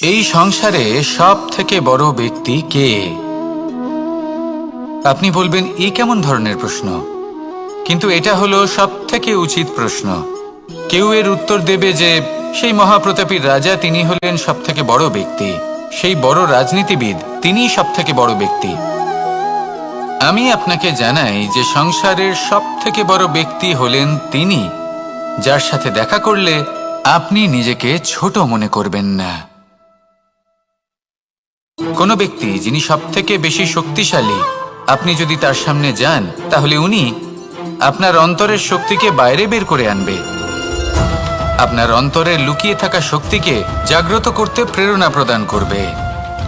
এই সংসারে সব থেকে বড় ব্যক্তি কে? আপনি বলবেন এই কেমন ধরনের প্রশ্ন, কিন্তু এটা হলো সব থেকে উচিত প্রশ্ন। কেউ এর উত্তর দেবে যে সেই মহাপ্রতাপী রাজা, তিনি হলেন সব থেকে বড় ব্যক্তি, সেই বড় রাজনীতিবিদ, তিনিই সব থেকে বড় ব্যক্তি। আমি আপনাকে জানাই যে সংসারের সব থেকে বড় ব্যক্তি হলেন তিনি, যার সাথে দেখা করলে আপনি নিজেকে ছোট মনে করবেন না। কোনো ব্যক্তি যিনি সব থেকে বেশি শক্তিশালী, আপনি যদি তার সামনে যান তাহলে উনি আপনার অন্তরের শক্তিকে বাইরে বের করে আনবে, আপনার অন্তরে লুকিয়ে থাকা শক্তিকে জাগ্রত করতে প্রেরণা প্রদান করবে।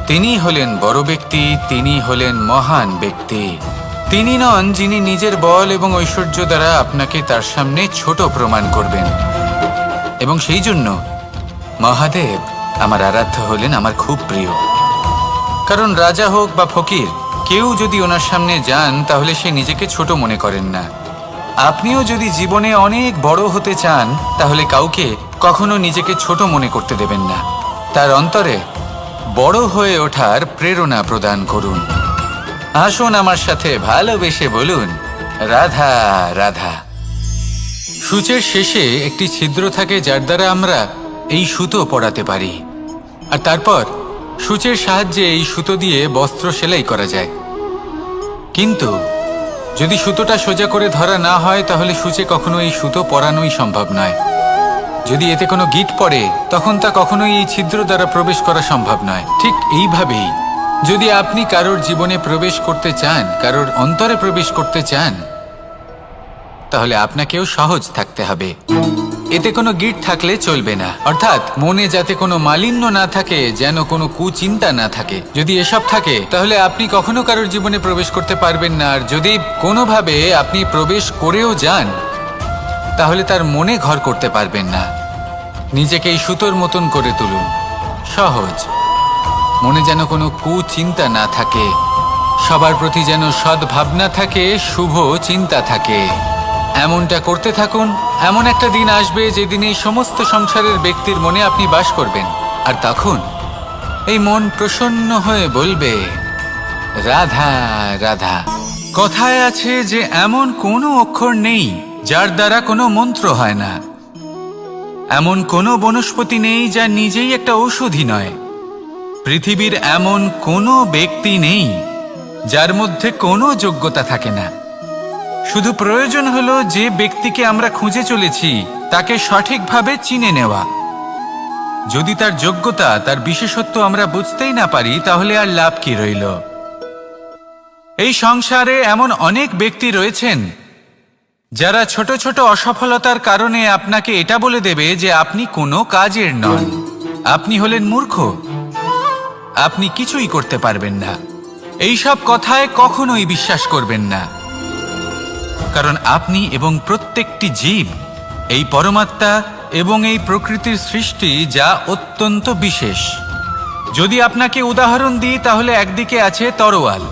তিনি হলেন বড় ব্যক্তি, তিনি হলেন মহান ব্যক্তি। তিনি নন যিনি নিজের বল এবং ঐশ্বর্য দ্বারা আপনাকে তার সামনে ছোট প্রমাণ করবেন। এবং সেই জন্য মহাদেব আমার আরাধ্য হলেন আমার খুব প্রিয়। কারণ রাজা হোক বা ফকির, কেউ যদি ওনার সামনে যান তাহলে সে নিজেকে ছোট মনে করেন না। আপনিও যদি জীবনে অনেক বড় হতে চান তাহলে কাউকে কখনো নিজেকে ছোট মনে করতে দেবেন না। তার অন্তরে বড় হয়ে ওঠার প্রেরণা প্রদান করুন। আসুন আমার সাথে ভালোবেসে বলুন, রাধা রাধা। সূচের শেষে একটি ছিদ্র থাকে যার দ্বারা আমরা এই সুতো পরাতে পারি, আর তারপর সূচের সাহায্যে এই সুতো দিয়ে বস্ত্র সেলাই করা যায়। কিন্তু যদি সুতোটা সোজা করে ধরা না হয় তাহলে সূচে কখনো এই সুতো পরানোই সম্ভব নয়। যদি এতে কোনো গিঁট পড়ে তখন তা কখনোই এই ছিদ্র দ্বারা প্রবেশ করা সম্ভব নয়। ঠিক এইভাবেই যদি আপনি কারোর জীবনে প্রবেশ করতে চান, কারোর অন্তরে প্রবেশ করতে চান, তাহলে আপনাকেও সহজ থাকতে হবে। এতে কোনো গিঁট থাকলে চলবে না, অর্থাৎ মনে যাতে কোনো মালিন্য না থাকে, যেন কোনো কুচিন্তা না থাকে। যদি এসব থাকে তাহলে আপনি কখনো কারোর জীবনে প্রবেশ করতে পারবেন না। আর যদি কোনোভাবে আপনি প্রবেশ করেও যান তাহলে তার মনে ঘর করতে পারবেন না। নিজেকে এই সুতোর মতন করে তুলুন, সহজ। মনে যেন কোনো কুচিন্তা না থাকে, সবার প্রতি যেন সদ্ভাবনা থাকে, শুভ চিন্তা থাকে। এমনটা করতে থাকুন। এমন একটা দিন আসবে যেদিন এই সমস্ত সংসারের ব্যক্তির মনে আপনি বাস করবেন, আর তখন এই মন প্রসন্ন হয়ে বলবে, রাধা রাধা। কথায় আছে যে এমন কোনো অক্ষর নেই যার দ্বারা কোনো মন্ত্র হয় না, এমন কোনো বনস্পতি নেই যা নিজেই একটা ঔষধি নয়, পৃথিবীর এমন কোনো ব্যক্তি নেই যার মধ্যে কোনো যোগ্যতা থাকে না। শুধু প্রয়োজন হলো যে ব্যক্তিকে আমরা খুঁজে চলেছি তাকে সঠিকভাবে চিনে নেওয়া। যদি তার যোগ্যতা, তার বিশেষত্ব আমরা বুঝতেই না পারি তাহলে আর লাভ কি রইল? এই সংসারে এমন অনেক ব্যক্তি রয়েছেন যারা ছোট ছোট অসফলতার কারণে আপনাকে এটা বলে দেবে যে আপনি কোনো কাজের নন, আপনি হলেন মূর্খ, আপনি কিছুই করতে পারবেন না। এইসব কথায় কখনোই বিশ্বাস করবেন না, কারণ আপনি এবং প্রত্যেকটি জীব এই পরমাত্মা এবং এই প্রকৃতির সৃষ্টি, যা অত্যন্ত বিশেষ। যদি আপনাকে উদাহরণ দিই তাহলে একদিকে আছে তরোয়াল,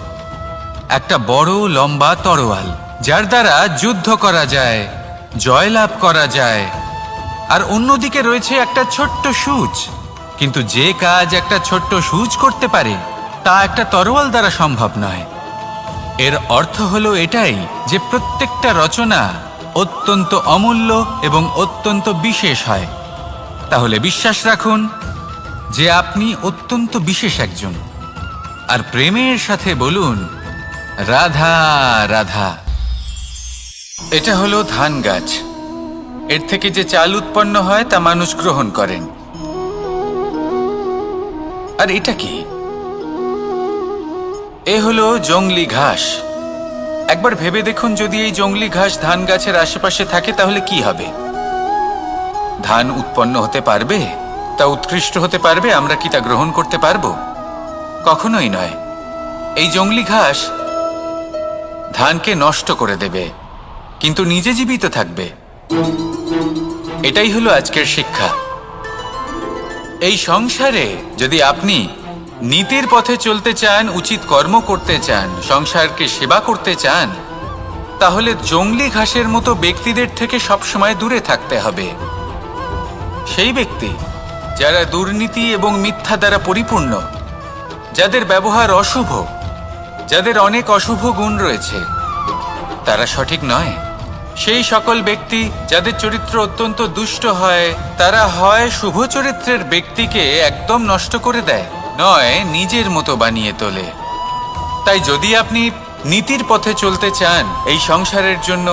একটা বড় লম্বা তরোয়াল যার দ্বারা যুদ্ধ করা যায়, জয়লাভ করা যায়। আর অন্যদিকে রয়েছে একটা ছোট্ট সূচ, কিন্তু যে কাজ একটা ছোট্ট সূচ করতে পারে তা একটা তরোয়াল দ্বারা সম্ভব নয়। এর অর্থ হলো এটাই যে প্রত্যেকটা রচনা অত্যন্ত অমূল্য এবং অত্যন্ত বিশেষ হয়। তাহলে বিশ্বাস রাখুন যে আপনি অত্যন্ত বিশেষ একজন, আর প্রেমের সাথে বলুন, রাধা রাধা। এটা হলো ধান গাছ। এর থেকে যে চাল উৎপন্ন হয় তা মানুষ গ্রহণ করেন। আর এটা কি? এ হলো জংলি ঘাস। একবার ভেবে দেখুন, যদি এই জংলি ঘাস ধান গাছের আশেপাশে থাকে তাহলে কি হবে? ধান উৎপন্ন হতে পারবে? তা উৎকৃষ্ট হতে পারবে? আমরা কি তা গ্রহণ করতে পারবো? কখনোই নয়। এই জংলি ঘাস ধানকে নষ্ট করে দেবে, কিন্তু নিজে জীবিত থাকবে। এটাই হলো আজকের শিক্ষা। এই সংসারে যদি আপনি নীতির পথে চলতে চান, উচিত কর্ম করতে চান, সংসারকে সেবা করতে চান, তাহলে জংলি ঘাসের মতো ব্যক্তিদের থেকে সবসময় দূরে থাকতে হবে। সেই ব্যক্তি যারা দুর্নীতি এবং মিথ্যা দ্বারা পরিপূর্ণ, যাদের ব্যবহার অশুভ, যাদের অনেক অশুভ গুণ রয়েছে, তারা সঠিক নয়। সেই সকল ব্যক্তি যাদের চরিত্র অত্যন্ত দুষ্ট হয়, তারা হয় শুভ চরিত্রের ব্যক্তিকে একদম নষ্ট করে দেয়, নয় নিজের মতো বানিয়ে তোলে। তাই যদি আপনি নীতির পথে চলতে চান, এই সংসারের জন্য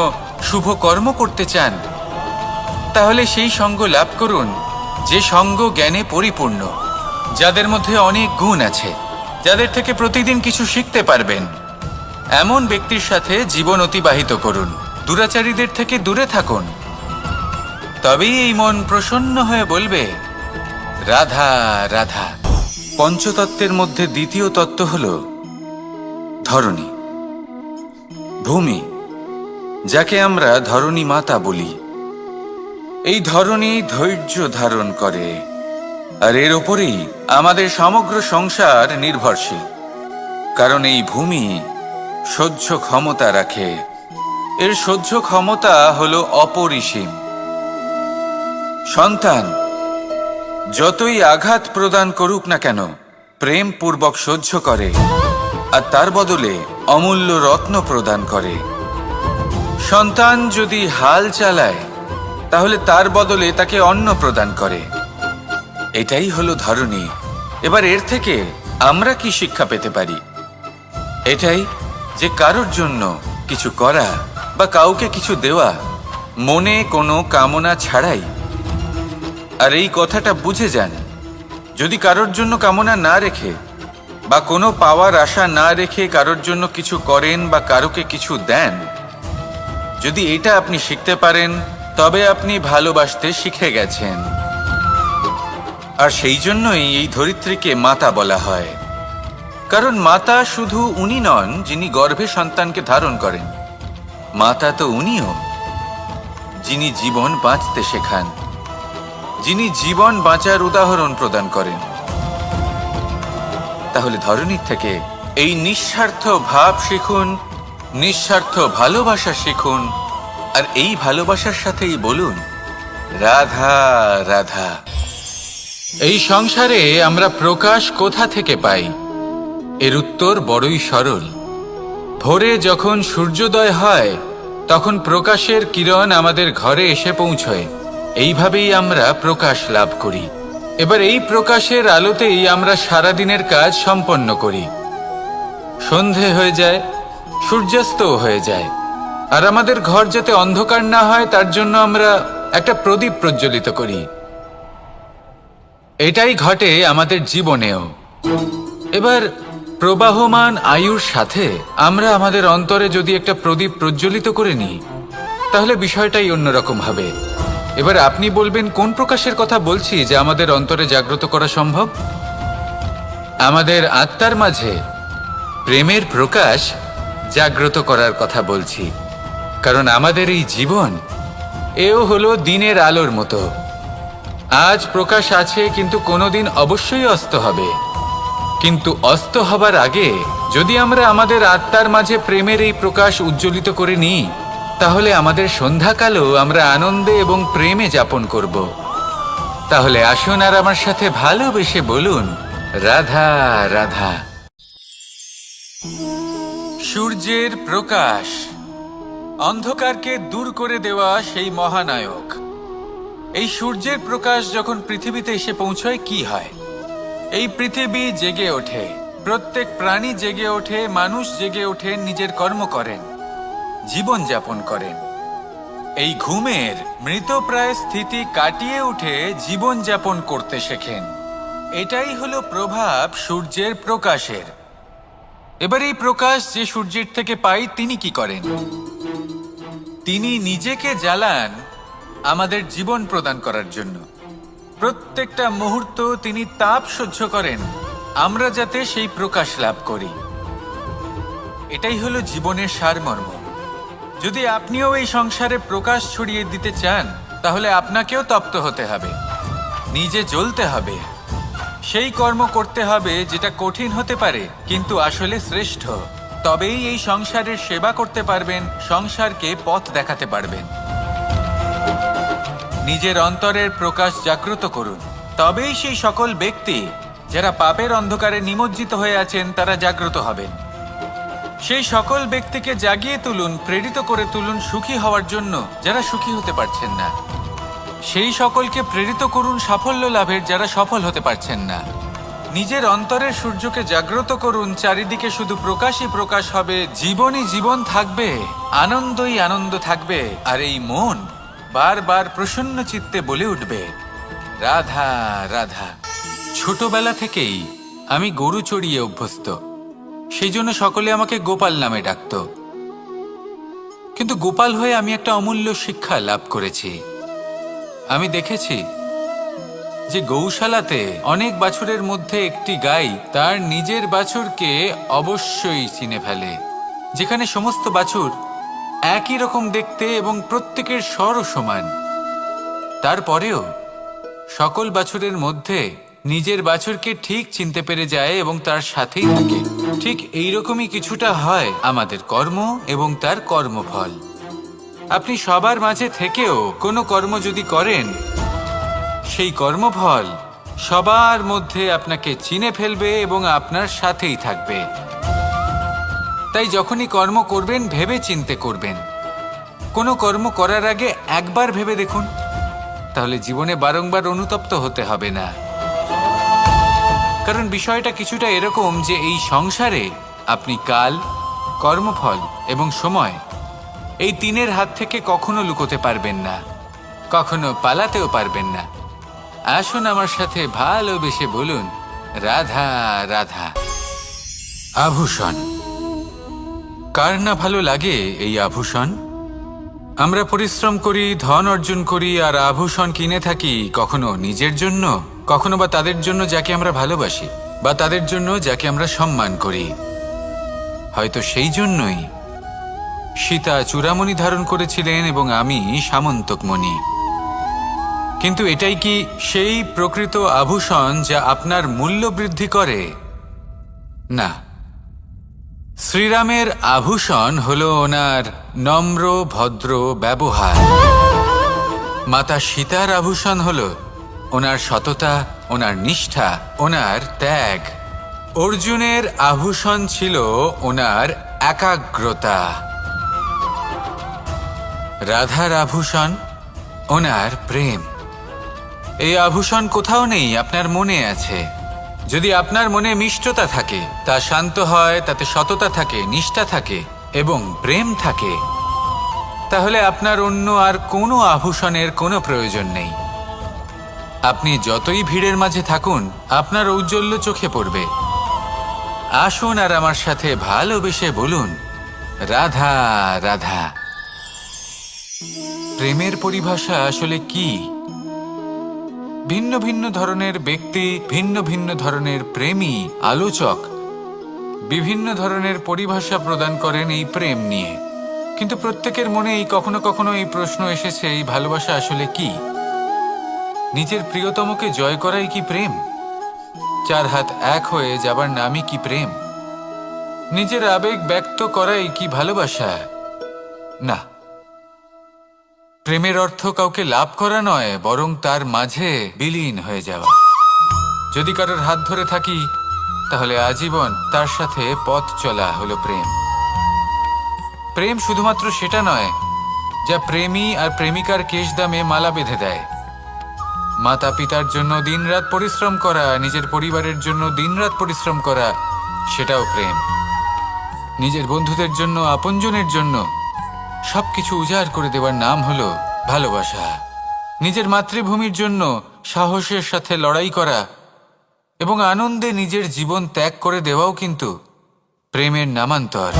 শুভ কর্ম করতে চান, তাহলে সেই সঙ্গ লাভ করুন যে সঙ্গ জ্ঞানে পরিপূর্ণ, যাদের মধ্যে অনেক গুণ আছে, যাদের থেকে প্রতিদিন কিছু শিখতে পারবেন। এমন ব্যক্তির সাথে জীবন অতিবাহিত করুন, দুরাচারীদের থেকে দূরে থাকুন। তবেই এই মন প্রসন্ন হয়ে বলবে, রাধা রাধা। পঞ্চতত্ত্বের মধ্যে দ্বিতীয় তত্ত্ব হল ধরণী, ভূমি, যাকে আমরা ধরণী মাতা বলি। এই ধরণী ধৈর্য ধারণ করে, আর এর ওপরেই আমাদের সমগ্র সংসার নির্ভরশীল। কারণ এই ভূমি সহ্য ক্ষমতা রাখে, এর সহ্য ক্ষমতা হলো অপরিসীম। সন্তান যতই আঘাত প্রদান করুক না কেন, প্রেম পূর্বক সহ্য করে, আর তার বদলে অমূল্য রত্ন প্রদান করে। সন্তান যদি হাল চালায়, তাহলে তার বদলে তাকে অন্ন প্রদান করে। এটাই হলো ধরণী। এবার এর থেকে আমরা কি শিক্ষা পেতে পারি? এটাই যে কারোর জন্য কিছু করা বা কাউকে কিছু দেওয়া মনে কোনো কামনা ছাড়াই। আর এই কথাটা বুঝে যান, যদি কারোর জন্য কামনা না রেখে বা কোনো পাওয়ার আশা না রেখে কারোর জন্য কিছু করেন বা কারোকে কিছু দেন, যদি এটা আপনি শিখতে পারেন, তবে আপনি ভালোবাসতে শিখে গেছেন। আর সেই জন্যই এই ধরিত্রীকে মাতা বলা হয়। কারণ মাতা শুধু উনি নন যিনি গর্ভে সন্তানকে ধারণ করেন, মাতা তো উনিও যিনি জীবন বাঁচতে শেখান, যিনি জীবন বাঁচার উদাহরণ প্রদান করেন। তাহলে ধরণীর থেকে এই নিঃস্বার্থ ভাব শিখুন, নিঃস্বার্থ ভালোবাসা শিখুন, আর এই ভালোবাসার সাথেই বলুন, রাধা রাধা। এই সংসারে আমরা প্রকাশ কোথা থেকে পাই? এর উত্তর বড়ই সরল। ভোরে যখন সূর্যোদয় হয়, তখন প্রকাশের কিরণ আমাদের ঘরে এসে পৌঁছয়। এইভাবেই আমরা প্রকাশ লাভ করি। এবার এই প্রকাশের আলোতেই আমরা সারাদিনের কাজ সম্পন্ন করি। সন্ধে হয়ে যায়, সূর্যাস্তও হয়ে যায়, আর আমাদের ঘর যাতে অন্ধকার না হয় তার জন্য আমরা একটা প্রদীপ প্রজ্বলিত করি। এটাই ঘটে আমাদের জীবনেও। এবার প্রবাহমান আয়ুর সাথে আমরা আমাদের অন্তরে যদি একটা প্রদীপ প্রজ্বলিত করে নিই, তাহলে বিষয়টাই অন্যরকম হবে। এবার আপনি বলবেন, কোন প্রকাশের কথা বলছি যে আমাদের অন্তরে জাগ্রত করা সম্ভব? আমাদের আত্মার মাঝে প্রেমের প্রকাশ জাগ্রত করার কথা বলছি। কারণ আমাদের এই জীবন এও হলো দিনের আলোর মতো। আজ প্রকাশ আছে, কিন্তু কোনোদিন অবশ্যই অস্ত হবে। কিন্তু অস্ত হবার আগে যদি আমরা আমাদের আত্মার মাঝে প্রেমের এই প্রকাশ উজ্জ্বলিত করে নিই, তাহলে আমাদের সন্ধ্যাকালও আমরা আনন্দে এবং প্রেমে যাপন করব। তাহলে আসুন আর আমার সাথে ভালোবেসে বলুন, রাধা রাধা। সূর্যের প্রকাশ অন্ধকারকে দূর করে দেওয়া সেই মহানায়ক। এই সূর্যের প্রকাশ যখন পৃথিবীতে এসে পৌঁছয়, কি হয়? এই পৃথিবী জেগে ওঠে, প্রত্যেক প্রাণী জেগে ওঠে, মানুষ জেগে ওঠে, নিজের কর্ম করেন, জীবন যাপন করেন। এই ঘুমের মৃতপ্রায় স্থিতি কাটিয়ে উঠে জীবন যাপন করতে শেখেন। এটাই হলো প্রভাব সূর্যের প্রকাশের। এবার এই প্রকাশ যে সূর্যের থেকে পাই, তিনি কি করেন? তিনি নিজেকে জ্বালান আমাদের জীবন প্রদান করার জন্য। প্রত্যেকটা মুহূর্ত তিনি তাপ সহ্য করেন, আমরা যাতে সেই প্রকাশ লাভ করি। এটাই হলো জীবনের সারমর্ম। যদি আপনিও এই সংসারে প্রকাশ ছড়িয়ে দিতে চান, তাহলে আপনাকেও তপ্ত হতে হবে, নিজে জ্বলতে হবে, সেই কর্ম করতে হবে যেটা কঠিন হতে পারে কিন্তু আসলে শ্রেষ্ঠ। তবেই এই সংসারের সেবা করতে পারবেন, সংসারকে পথ দেখাতে পারবেন। নিজের অন্তরের প্রকাশ জাগ্রত করুন, তবেই সেই সকল ব্যক্তি যারা পাপের অন্ধকারে নিমজ্জিত হয়ে আছেন তারা জাগ্রত হবেন। সেই সকল ব্যক্তিকে জাগিয়ে তুলুন, প্রেরিত করে তুলুন সুখী হওয়ার জন্য যারা সুখী হতে পারছেন না। সেই সকলকে প্রেরিত করুন সাফল্য লাভের যারা সফল হতে পারছেন না। নিজের অন্তরের সূর্যকে জাগ্রত করুন, চারিদিকে শুধু প্রকাশই প্রকাশ হবে, জীবনই জীবন থাকবে, আনন্দই আনন্দ থাকবে, আর এই মন বারবার প্রসন্ন চিত্তে বলে উঠবে, রাধা রাধা। ছোটবেলা থেকেই আমি গরু চড়িয়ে অভ্যস্ত, সেই জন্য সকলে আমাকে গোপাল নামে ডাকত। কিন্তু গোপাল হয়ে আমি একটা অমূল্য শিক্ষা লাভ করেছি। আমি দেখেছি যে গৌশালাতে অনেক বাছুরের মধ্যে একটি গাই তার নিজের বাছুরকে অবশ্যই চিনে ফেলে। যেখানে সমস্ত বাছুর একই রকম দেখতে এবং প্রত্যেকের স্বরও সমান, তারপরেও সকল বাছুরের মধ্যে নিজের বাছুরকে ঠিক চিনতে পেরে যায় এবং তার সাথেই থাকে। ঠিক এইরকমই কিছুটা হয় আমাদের কর্ম এবং তার কর্মফল। আপনি সবার মাঝে থেকেও কোনো কর্ম যদি করেন, সেই কর্মফল সবার মধ্যে আপনাকে চিনে ফেলবে এবং আপনার সাথেই থাকবে। তাই যখনই কর্ম করবেন ভেবে চিন্তে করবেন। কোনো কর্ম করার আগে একবার ভেবে দেখুন, তাহলে জীবনে বারংবার অনুতপ্ত হতে হবে না। কারণ বিষয়টা কিছুটা এরকম যে এই সংসারে আপনি কাল, কর্মফল এবং সময়, এই তিনের হাত থেকে কখনো লুকোতে পারবেন না, কখনো পালাতেও পারবেন না। আসুন আমার সাথে ভালোবেসে বলুন, রাধা রাধা। আভূষণ, কার না ভালো লাগে এই আভূষণ? আমরা পরিশ্রম করি, ধন অর্জন করি, আর আভূষণ কিনে থাকি, কখনো নিজের জন্য, কখনো বা তাদের জন্য যাকে আমরা ভালোবাসি, বা তাদের জন্য যাকে আমরা সম্মান করি। হয়তো সেই জন্যই সীতা চূড়ামণি ধারণ করেছিলেন এবং আমি সামন্তকমণি। কিন্তু এটাই কি সেই প্রকৃত আভূষণ যা আপনার মূল্য বৃদ্ধি করে? না। শ্রীরামের আভূষণ হলো ওনার নম্র ভদ্র ব্যবহার। মাতা সীতার আভূষণ হলো ওনার সততা, ওনার নিষ্ঠা, ওনার ত্যাগ। অর্জুনের আভূষণ ছিল ওনার একাগ্রতা। রাধার আভূষণ ওনার প্রেম। এই আভূষণ কোথাও নেই, আপনার মনে আছে। যদি আপনার মনে মিষ্টতা থাকে, তা শান্ত হয়, তাতে সততা থাকে, নিষ্ঠা থাকে এবং প্রেম থাকে, তাহলে আপনার অন্য আর কোনো আভূষণের কোনো প্রয়োজন নেই। আপনি যতই ভিড়ের মাঝে থাকুন, আপনার ঔজ্জ্বল্য চোখে পড়বে। আসুন আর আমার সাথে ভালোবেসে বলুন, রাধা রাধা। প্রেমের পরিভাষা আসলে কি? ভিন্ন ভিন্ন ধরনের ব্যক্তি, ভিন্ন ভিন্ন ধরনের প্রেমী, আলোচক বিভিন্ন ধরনের পরিভাষা প্রদান করেন এই প্রেম নিয়ে। কিন্তু প্রত্যেকের মনেই কখনো কখনো এই প্রশ্ন এসেছে, এই ভালোবাসা আসলে কি? নিজের প্রিয়তমকে জয় করাই কি প্রেম? চার হাত এক হয়ে যাবার নামই কি প্রেম? নিজের আবেগ ব্যক্ত করাই কি ভালোবাসা? না। প্রেমের অর্থ কাউকে লাভ করা নয়, বরং তার মাঝে বিলীন হয়ে যাওয়া। যদি কারোর হাত ধরে থাকি, তাহলে আজীবন তার সাথে পথ চলা হলো প্রেম। প্রেম শুধুমাত্র সেটা নয় যা প্রেমী আর প্রেমিকার কেশদামে মালা বেঁধে দেয়। মাতা পিতার জন্য দিনরাত পরিশ্রম করা, নিজের পরিবারের জন্য দিনরাত পরিশ্রম করা, সেটাও প্রেম। নিজের বন্ধুদের জন্য, আপনজনের জন্য সবকিছু উজাড় করে দেওয়ার নাম হলো ভালোবাসা। নিজের মাতৃভূমির জন্য সাহসের সাথে লড়াই করা এবং আনন্দে নিজের জীবন ত্যাগ করে দেওয়াও কিন্তু প্রেমের নামান্তর।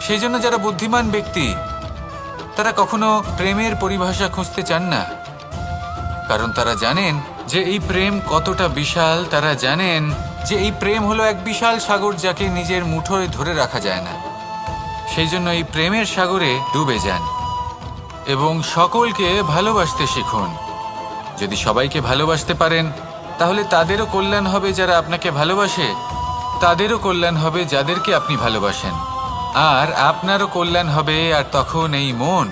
সেই জন্য যারা বুদ্ধিমান ব্যক্তি, তারা কখনো প্রেমের পরিভাষা খুঁজতে চান না, কারণ তারা জানেন যে এই প্রেম কতটা বিশাল। তারা জানেন যে এই প্রেম হলো এক বিশাল সাগর, যাকে নিজের মুঠোয় ধরে রাখা যায় না। সেই জন্য এই প্রেমের সাগরে ডুবে যান এবং সকলকে ভালোবাসতে শিখুন। যদি সবাইকে ভালোবাসতে পারেন, তাহলে তাদেরও কল্যাণ হবে যারা আপনাকে ভালোবাসে, তাদেরও কল্যাণ হবে যাদেরকে আপনি ভালোবাসেন, আর আপনারও কল্যাণ হবে। আর তখন এই মন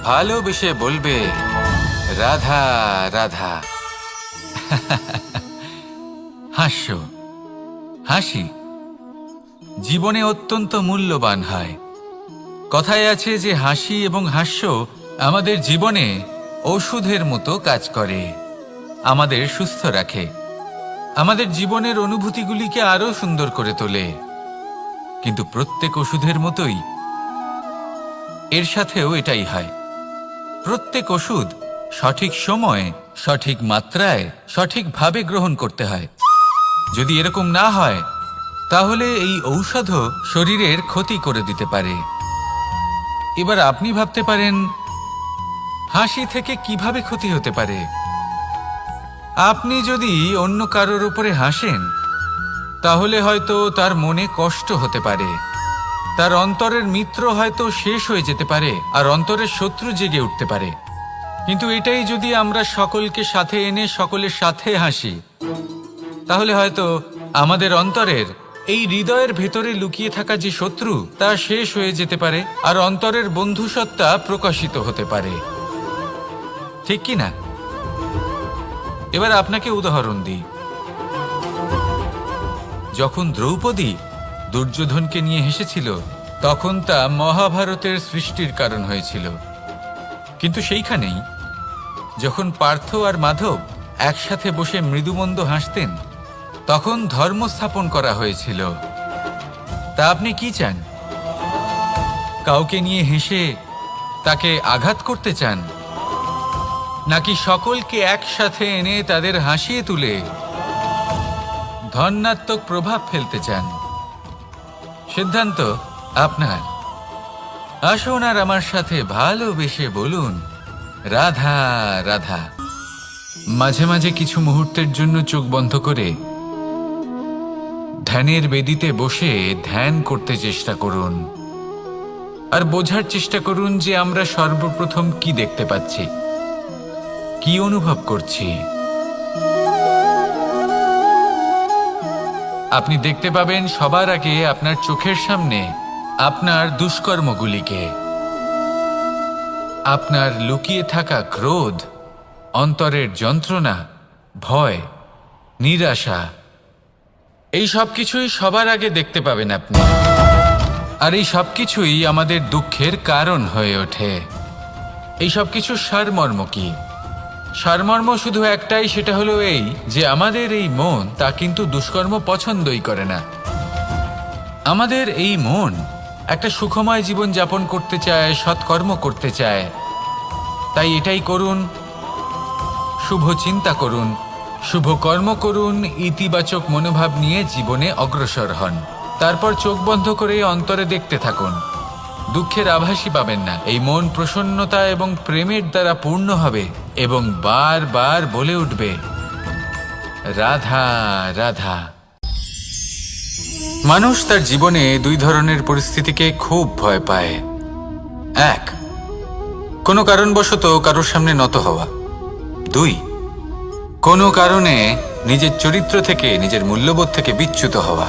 ভালোবেসে বলবে, রাধা রাধা। হাস্য, হাসি জীবনে অত্যন্ত মূল্যবান হয়। কথায় আছে যে হাসি এবং হাস্য আমাদের জীবনে ওষুধের মতো কাজ করে, আমাদের সুস্থ রাখে, আমাদের জীবনের অনুভূতিগুলিকে আরো সুন্দর করে তোলে। কিন্তু প্রত্যেক ওষুধের মতোই এর সাথেও এটাই হয়। প্রত্যেক ওষুধ সঠিক সময়ে, সঠিক মাত্রায়, সঠিকভাবে গ্রহণ করতে হয়। যদি এরকম না হয় তাহলে এই ঔষধও শরীরের ক্ষতি করে দিতে পারে। এবার আপনি ভাবতে পারেন হাসি থেকে কিভাবে ক্ষতি হতে পারে। আপনি যদি অন্য কারোর উপরে হাসেন তাহলে হয়তো তার মনে কষ্ট হতে পারে, তার অন্তরের মিত্র হয়তো শেষ হয়ে যেতে পারে, আর অন্তরের শত্রু জেগে উঠতে পারে। কিন্তু এটাই যদি আমরা সকলকে সাথে এনে সকলের সাথে হাসি, তাহলে হয়তো আমাদের অন্তরের এই হৃদয়ের ভেতরে লুকিয়ে থাকা যে শত্রু তা শেষ হয়ে যেতে পারে, আর অন্তরের বন্ধুসত্তা প্রকাশিত হতে পারে। ঠিক কি না? এবার আপনাকে উদাহরণ দিই। যখন দ্রৌপদী দুর্যোধনকে নিয়ে হেসেছিল তখন তা মহাভারতের সৃষ্টির কারণ হয়েছিল। কিন্তু সেইখানেই যখন পার্থ আর মাধব একসাথে বসে মৃদুমন্দ হাসতেন তখন ধর্ম স্থাপন করা হয়েছিল। তা আপনি কি চান? কাউকে নিয়ে হেসে তাকে আঘাত করতে চান, নাকি সকলকে একসাথে এনে তাদের হাসিয়ে তুলে ধনাত্মক প্রভাব ফেলতে চান? সিদ্ধান্ত আপনার। আসুন আর আমার সাথে ভালোবেসে বলুন রাধা রাধা। মাঝে মাঝে কিছু মুহূর্তের জন্য চোখ বন্ধ করে ধ্যানের বেদিতে বসে ধ্যান করতে চেষ্টা করুন, আর বোঝার চেষ্টা করুন যে আমরা সর্বপ্রথম কি দেখতে পাচ্ছি, কি অনুভব করছি। আপনি দেখতে পাবেন সবার আগে আপনার চোখের সামনে আপনার দুষ্কর্মগুলিকে, আপনার লুকিয়ে থাকা ক্রোধ, অন্তরের যন্ত্রণা, ভয়, নিরাশা, এই সব কিছুই সবার আগে দেখতে পাবেন আপনি। আর এই সব কিছুই আমাদের দুঃখের কারণ হয়ে ওঠে। এই সব কিছুর সারমর্ম কি? সারমর্ম শুধু একটাই, সেটা হলো এই যে আমাদের এই মন তা কিন্তু দুষ্কর্ম পছন্দই করে না। আমাদের এই মন একটা সুখময় জীবন যাপন করতে চায়, সৎকর্ম করতে চায়। তাই এটাই করুন, শুভ চিন্তা করুন, শুভ কর্ম করুন, ইতিবাচক মনোভাব নিয়ে জীবনে অগ্রসর হন। তারপর চোখ বন্ধ করে অন্তরে দেখতে থাকুন। দুঃখের আভাসই পাবেন না। এই মন প্রসন্নতা এবং প্রেমের দ্বারা পূর্ণ হবে এবং বারবার বলে উঠবে রাধা রাধা। মানুষ তার জীবনে দুই ধরনের পরিস্থিতিকে খুব ভয় পায়। এক, কোনো কারণবশত কারোর সামনে নত হওয়া। দুই, কোনো কারণে নিজের চরিত্র থেকে, নিজের মূল্যবোধ থেকে বিচ্যুত হওয়া।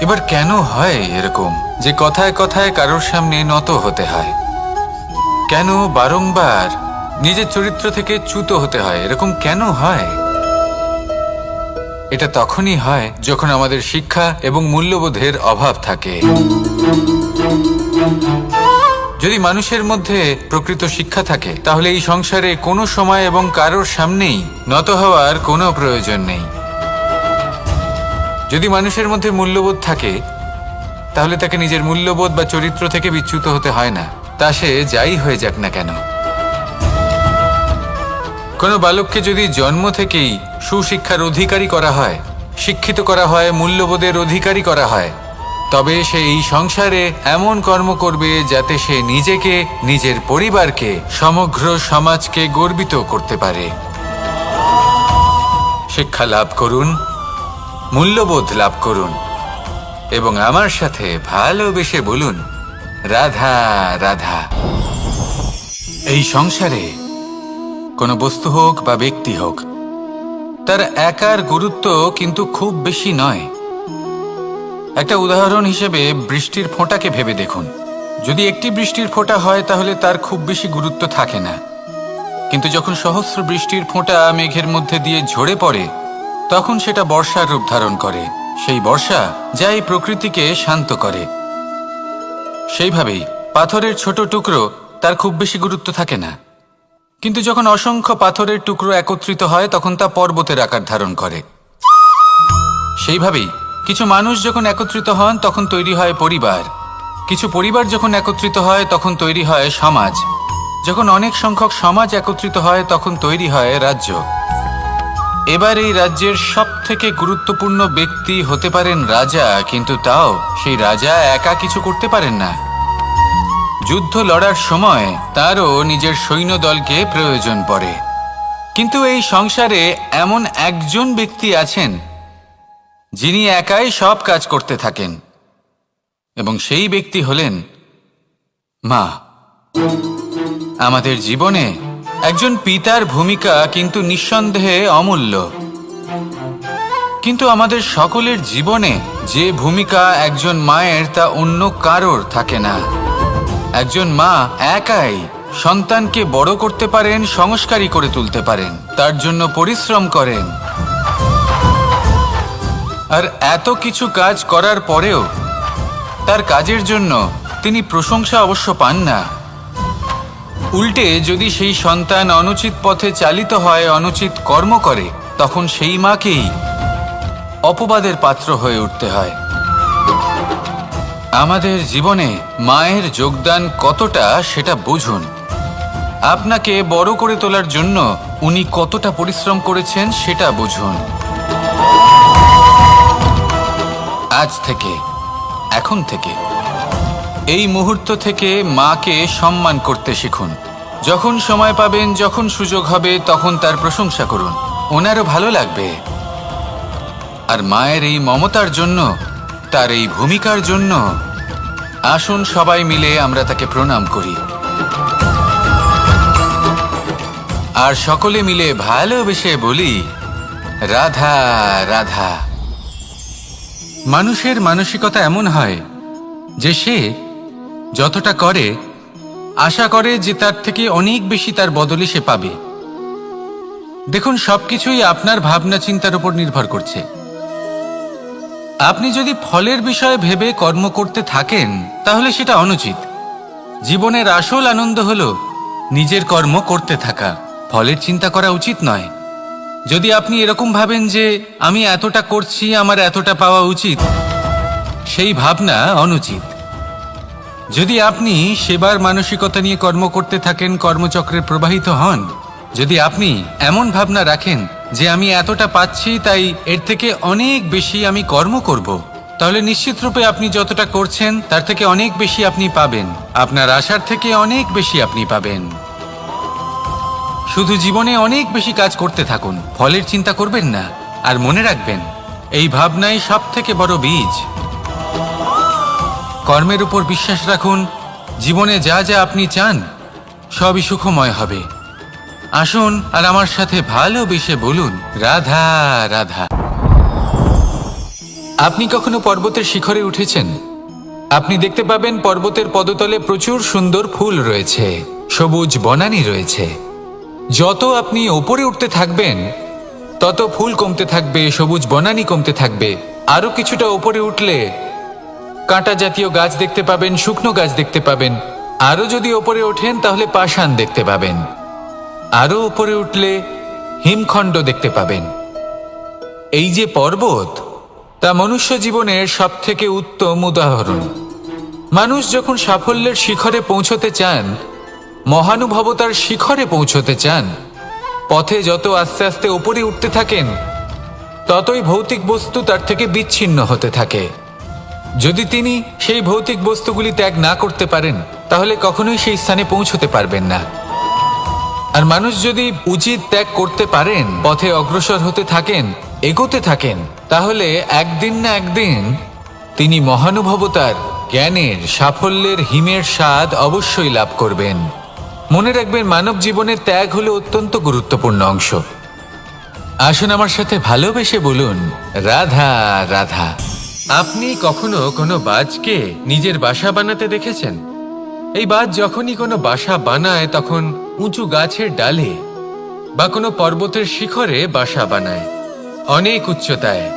এবার কেন হয় এরকম যে কথায় কথায় কারোর সামনে নত হতে হয়? কেন বারংবার নিজের চরিত্র থেকে চ্যুত হতে হয়? এরকম কেন হয়? এটা তখনই হয় যখন আমাদের শিক্ষা এবং মূল্যবোধের অভাব থাকে। যদি মানুষের মধ্যে প্রকৃত শিক্ষা থাকে তাহলে এই সংসারে কোনো সময় এবং কারোর সামনেই নত হওয়ার কোনো প্রয়োজন নেই। যদি মানুষের মধ্যে মূল্যবোধ থাকে তাহলে তাকে নিজের মূল্যবোধ বা চরিত্র থেকে বিচ্যুত হতে হয় না, তা সে যাই হয়ে যাক না কেন। কোনো বালককে যদি জন্ম থেকেই সুশিক্ষার অধিকারী করা হয়, শিক্ষিত করা হয়, মূল্যবোধের অধিকারী করা হয়, তবে সে এই সংসারে এমন কর্ম করবে যাতে সে নিজেকে, নিজের পরিবারকে, সমগ্র সমাজকে গর্বিত করতে পারে। শিক্ষা লাভ করুন, মূল্যবোধ লাভ করুন এবং আমার সাথে ভালোবেসে বলুন রাধা রাধা। এই সংসারে কোনো বস্তু হোক বা ব্যক্তি হোক, তার একার গুরুত্ব কিন্তু খুব বেশি নয়। একটা উদাহরণ হিসেবে বৃষ্টির ফোঁটাকে ভেবে দেখুন। যদি একটি বৃষ্টির ফোঁটা হয় তাহলে তার খুব বেশি গুরুত্ব থাকে না। কিন্তু যখন সহস্র বৃষ্টির ফোঁটা মেঘের মধ্যে দিয়ে ঝরে পড়ে তখন সেটা বর্ষার রূপ ধারণ করে। সেই বর্ষা যা এই প্রকৃতিকে শান্ত করে। সেইভাবেই পাথরের ছোট টুকরো তার খুব বেশি গুরুত্ব থাকে না, কিন্তু যখন অসংখ্য পাথরের টুকরো একত্রিত হয় তখন তা পর্বতের আকার ধারণ করে। সেইভাবেই কিছু মানুষ যখন একত্রিত হন তখন তৈরি হয় পরিবার, কিছু পরিবার যখন একত্রিত হয় তখন তৈরি হয় সমাজ, যখন অনেক সংখ্যক সমাজ একত্রিত হয় তখন তৈরি হয় রাজ্য। এবার এই রাজ্যের সবথেকে গুরুত্বপূর্ণ ব্যক্তি হতে পারেন রাজা, কিন্তু তাও সেই রাজা একা কিছু করতে পারেন না। যুদ্ধ লড়ার সময় তারও নিজের সৈন্যদলকে প্রয়োজন পড়ে। কিন্তু এই সংসারে এমন একজন ব্যক্তি আছেন যিনি একাই সব কাজ করতে থাকেন, এবং সেই ব্যক্তি হলেন মা। আমাদের জীবনে একজন পিতার ভূমিকা কিন্তু নিঃসন্দেহে অমূল্য, কিন্তু আমাদের সকলের জীবনে যে ভূমিকা একজন মায়ের তা অন্য কারোর থাকে না। একজন মা একাই সন্তানকে বড় করতে পারেন, সংস্কারী করে তুলতে পারেন, তার জন্য পরিশ্রম করেন। আর এত কিছু কাজ করার পরেও তার কাজের জন্য তিনি প্রশংসা অবশ্য পান না। উল্টে যদি সেই সন্তান অনুচিত পথে চালিত হয়, অনুচিত কর্ম করে, তখন সেই মাকেই অপবাদের পাত্র হয়ে উঠতে হয়। আমাদের জীবনে মায়ের যোগদান কতটা সেটা বুঝুন। আপনাকে বড় করে তোলার জন্য উনি কতটা পরিশ্রম করেছেন সেটা বুঝুন। আজ থেকে, এখন থেকে, এই মুহূর্ত থেকে মাকে সম্মান করতে শিখুন। যখন সময় পাবেন, যখন সুযোগ হবে, তখন তার প্রশংসা করুন, ওনারও ভালো লাগবে। আর মায়ের এই মমতার জন্য, তার এই ভূমিকার জন্য আসুন সবাই মিলে আমরা তাকে প্রণাম করি, আর সকলে মিলে ভালোবেসে বলি রাধা রাধা। মানুষের মানসিকতা এমন হয় যে সে যতটা করে আশা করে যে তার থেকে অনেক বেশি তার বদলে সে পাবে। দেখুন, সবকিছুই আপনার ভাবনা চিন্তার উপর নির্ভর করছে। আপনি যদি ফলের বিষয়ে ভেবে কর্ম করতে থাকেন তাহলে সেটা অনুচিত। জীবনের আসল আনন্দ হলো নিজের কর্ম করতে থাকা, ফলের চিন্তা করা উচিত নয়। যদি আপনি এরকম ভাবেন যে আমি এতটা করছি, আমার এতটা পাওয়া উচিত, সেই ভাবনা অনুচিত। যদি আপনি সেবার মানসিকতা নিয়ে কর্ম করতে থাকেন, কর্মচক্রে প্রবাহিত হন, যদি আপনি এমন ভাবনা রাখেন যে আমি এতটা পাচ্ছি তাই এর থেকে অনেক বেশি আমি কর্ম করব, তাহলে নিশ্চিতরূপে আপনি যতটা করছেন তার থেকে অনেক বেশি আপনি পাবেন, আপনার আশার থেকে অনেক বেশি আপনি পাবেন। শুধু জীবনে অনেক বেশি কাজ করতে থাকুন, ফলের চিন্তা করবেন না। আর মনে রাখবেন, এই ভাবনাই সব থেকে বড় বীজ। কর্মের উপর বিশ্বাস রাখুন, জীবনে যা যা আপনি চান সবই সুখময় হবে। আসুন আর আমার সাথে ভালোবেসে বলুন রাধা রাধা। আপনি কখনো পর্বতের শিখরে উঠেছেন? আপনি দেখতে পাবেন পর্বতের পদতলে প্রচুর সুন্দর ফুল রয়েছে, সবুজ বনানী রয়েছে। যত আপনি ওপরে উঠতে থাকবেন তত ফুল কমতে থাকবে, সবুজ বনানী কমতে থাকবে। আরো কিছুটা ওপরে উঠলে কাঁটা জাতীয় গাছ দেখতে পাবেন, শুকনো গাছ দেখতে পাবেন। আরো যদি ওপরে ওঠেন তাহলে পাষাণ দেখতে পাবেন। আরো উপরে উঠলে হিমখণ্ড দেখতে পাবেন। এই যে পর্বত, তা মনুষ্য জীবনের সবথেকে উত্তম উদাহরণ। মানুষ যখন সাফল্যের শিখরে পৌঁছতে চান, মহানুভবতার শিখরে পৌঁছতে চান, পথে যত আস্তে আস্তে উপরে উঠতে থাকেন ততই ভৌতিক বস্তু তার থেকে বিচ্ছিন্ন হতে থাকে। যদি তিনি সেই ভৌতিক বস্তুগুলি ত্যাগ না করতে পারেন তাহলে কখনোই সেই স্থানে পৌঁছতে পারবেন না। আর মানুষ যদি উচিত ত্যাগ করতে পারেন, পথে অগ্রসর হতে থাকেন, এগোতে থাকেন, তাহলে একদিন না একদিন তিনি মহানুভবতার, জ্ঞানের, সাফল্যের হিমের স্বাদ অবশ্যই লাভ করবেন। মনে রাখবেন, মানব জীবনের ত্যাগ হলো অত্যন্ত গুরুত্বপূর্ণ অংশ। আসুন আমার সাথে ভালোবেসে বলুন রাধা রাধা। আপনি কখনো কোনো বাজকে নিজের বাসা বানাতে দেখেছেন? এই বাজ যখনই কোনো বাসা বানায় তখন উঁচু গাছের ডালে বা কোনো পর্বতের শিখরে বাসা বানায়, অনেক উচ্চতায়,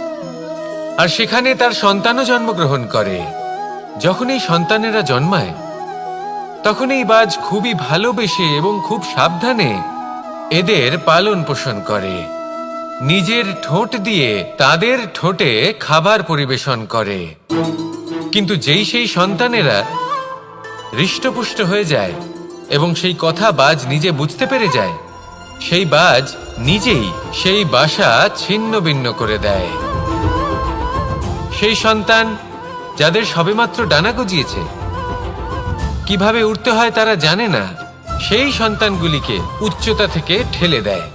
আর সেখানে তার সন্তানও জন্মগ্রহণ করে। যখন এই সন্তানেরা জন্মায় তখন এই বাজ খুবই ভালোবেসে এবং খুব সাবধানে এদের পালন পোষণ করে। নিজের ঠোঁট দিয়ে তাদের ঠোঁটে খাবার পরিবেশন করে। কিন্তু যেই সেই সন্তানেরা হৃষ্টপুষ্ট হয়ে যায় এবং সেই কথা বাজ নিজে বুঝতে পেরে যায়, সেই বাজ নিজেই সেই বাসা ছিন্ন ভিন্ন করে দেয়। সেই সন্তান যাদের সবেমাত্র ডানা গজিয়েছে, কিভাবে উড়তে হয় তারা জানে না, সেই সন্তানগুলিকে উচ্চতা থেকে ঠেলে দেয়।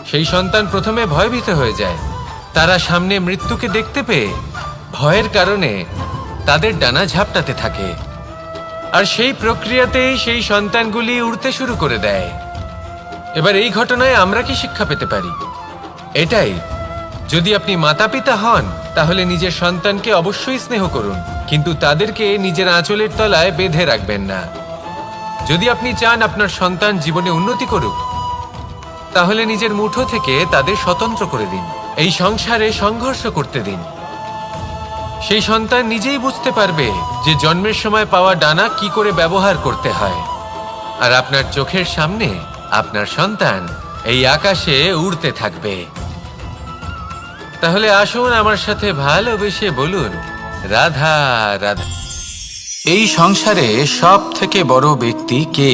সেই সন্তান প্রথমে ভয়ভীত হয়ে যায়। তারা সামনে মৃত্যুকে দেখতে পেয়ে ভয়ের কারণে তাদের ডানা ঝাপটাতে থাকে, আর সেই প্রক্রিয়াতেই সেই সন্তানগুলি উড়তে শুরু করে দেয়। এবার এই ঘটনায় আমরা কি শিক্ষা পেতে পারি? এটাই, যদি আপনি মাতা পিতা হন তাহলে নিজের সন্তানকে অবশ্যই স্নেহ করুন, কিন্তু তাদেরকে নিজের আঁচলের তলায় বেঁধে রাখবেন না। যদি আপনি চান আপনার সন্তান জীবনে উন্নতি করুক, তাহলে নিজের মুঠো থেকে তাদের স্বতন্ত্র করে দিন। এই সংসারে সংঘর্ষ করতে দিন। সেই সন্তান নিজেই বুঝতে পারবে যে জন্মের সময় পাওয়া ডানা কি করে ব্যবহার করতে হয়। আর আপনার চোখের সামনে আপনার সন্তান এই আকাশে উড়তে থাকবে। তাহলে আসুন আমার সাথে ভালোবেসে বলুন, রাধা রাধা। এই সংসারে সব থেকে বড় ব্যক্তি কে?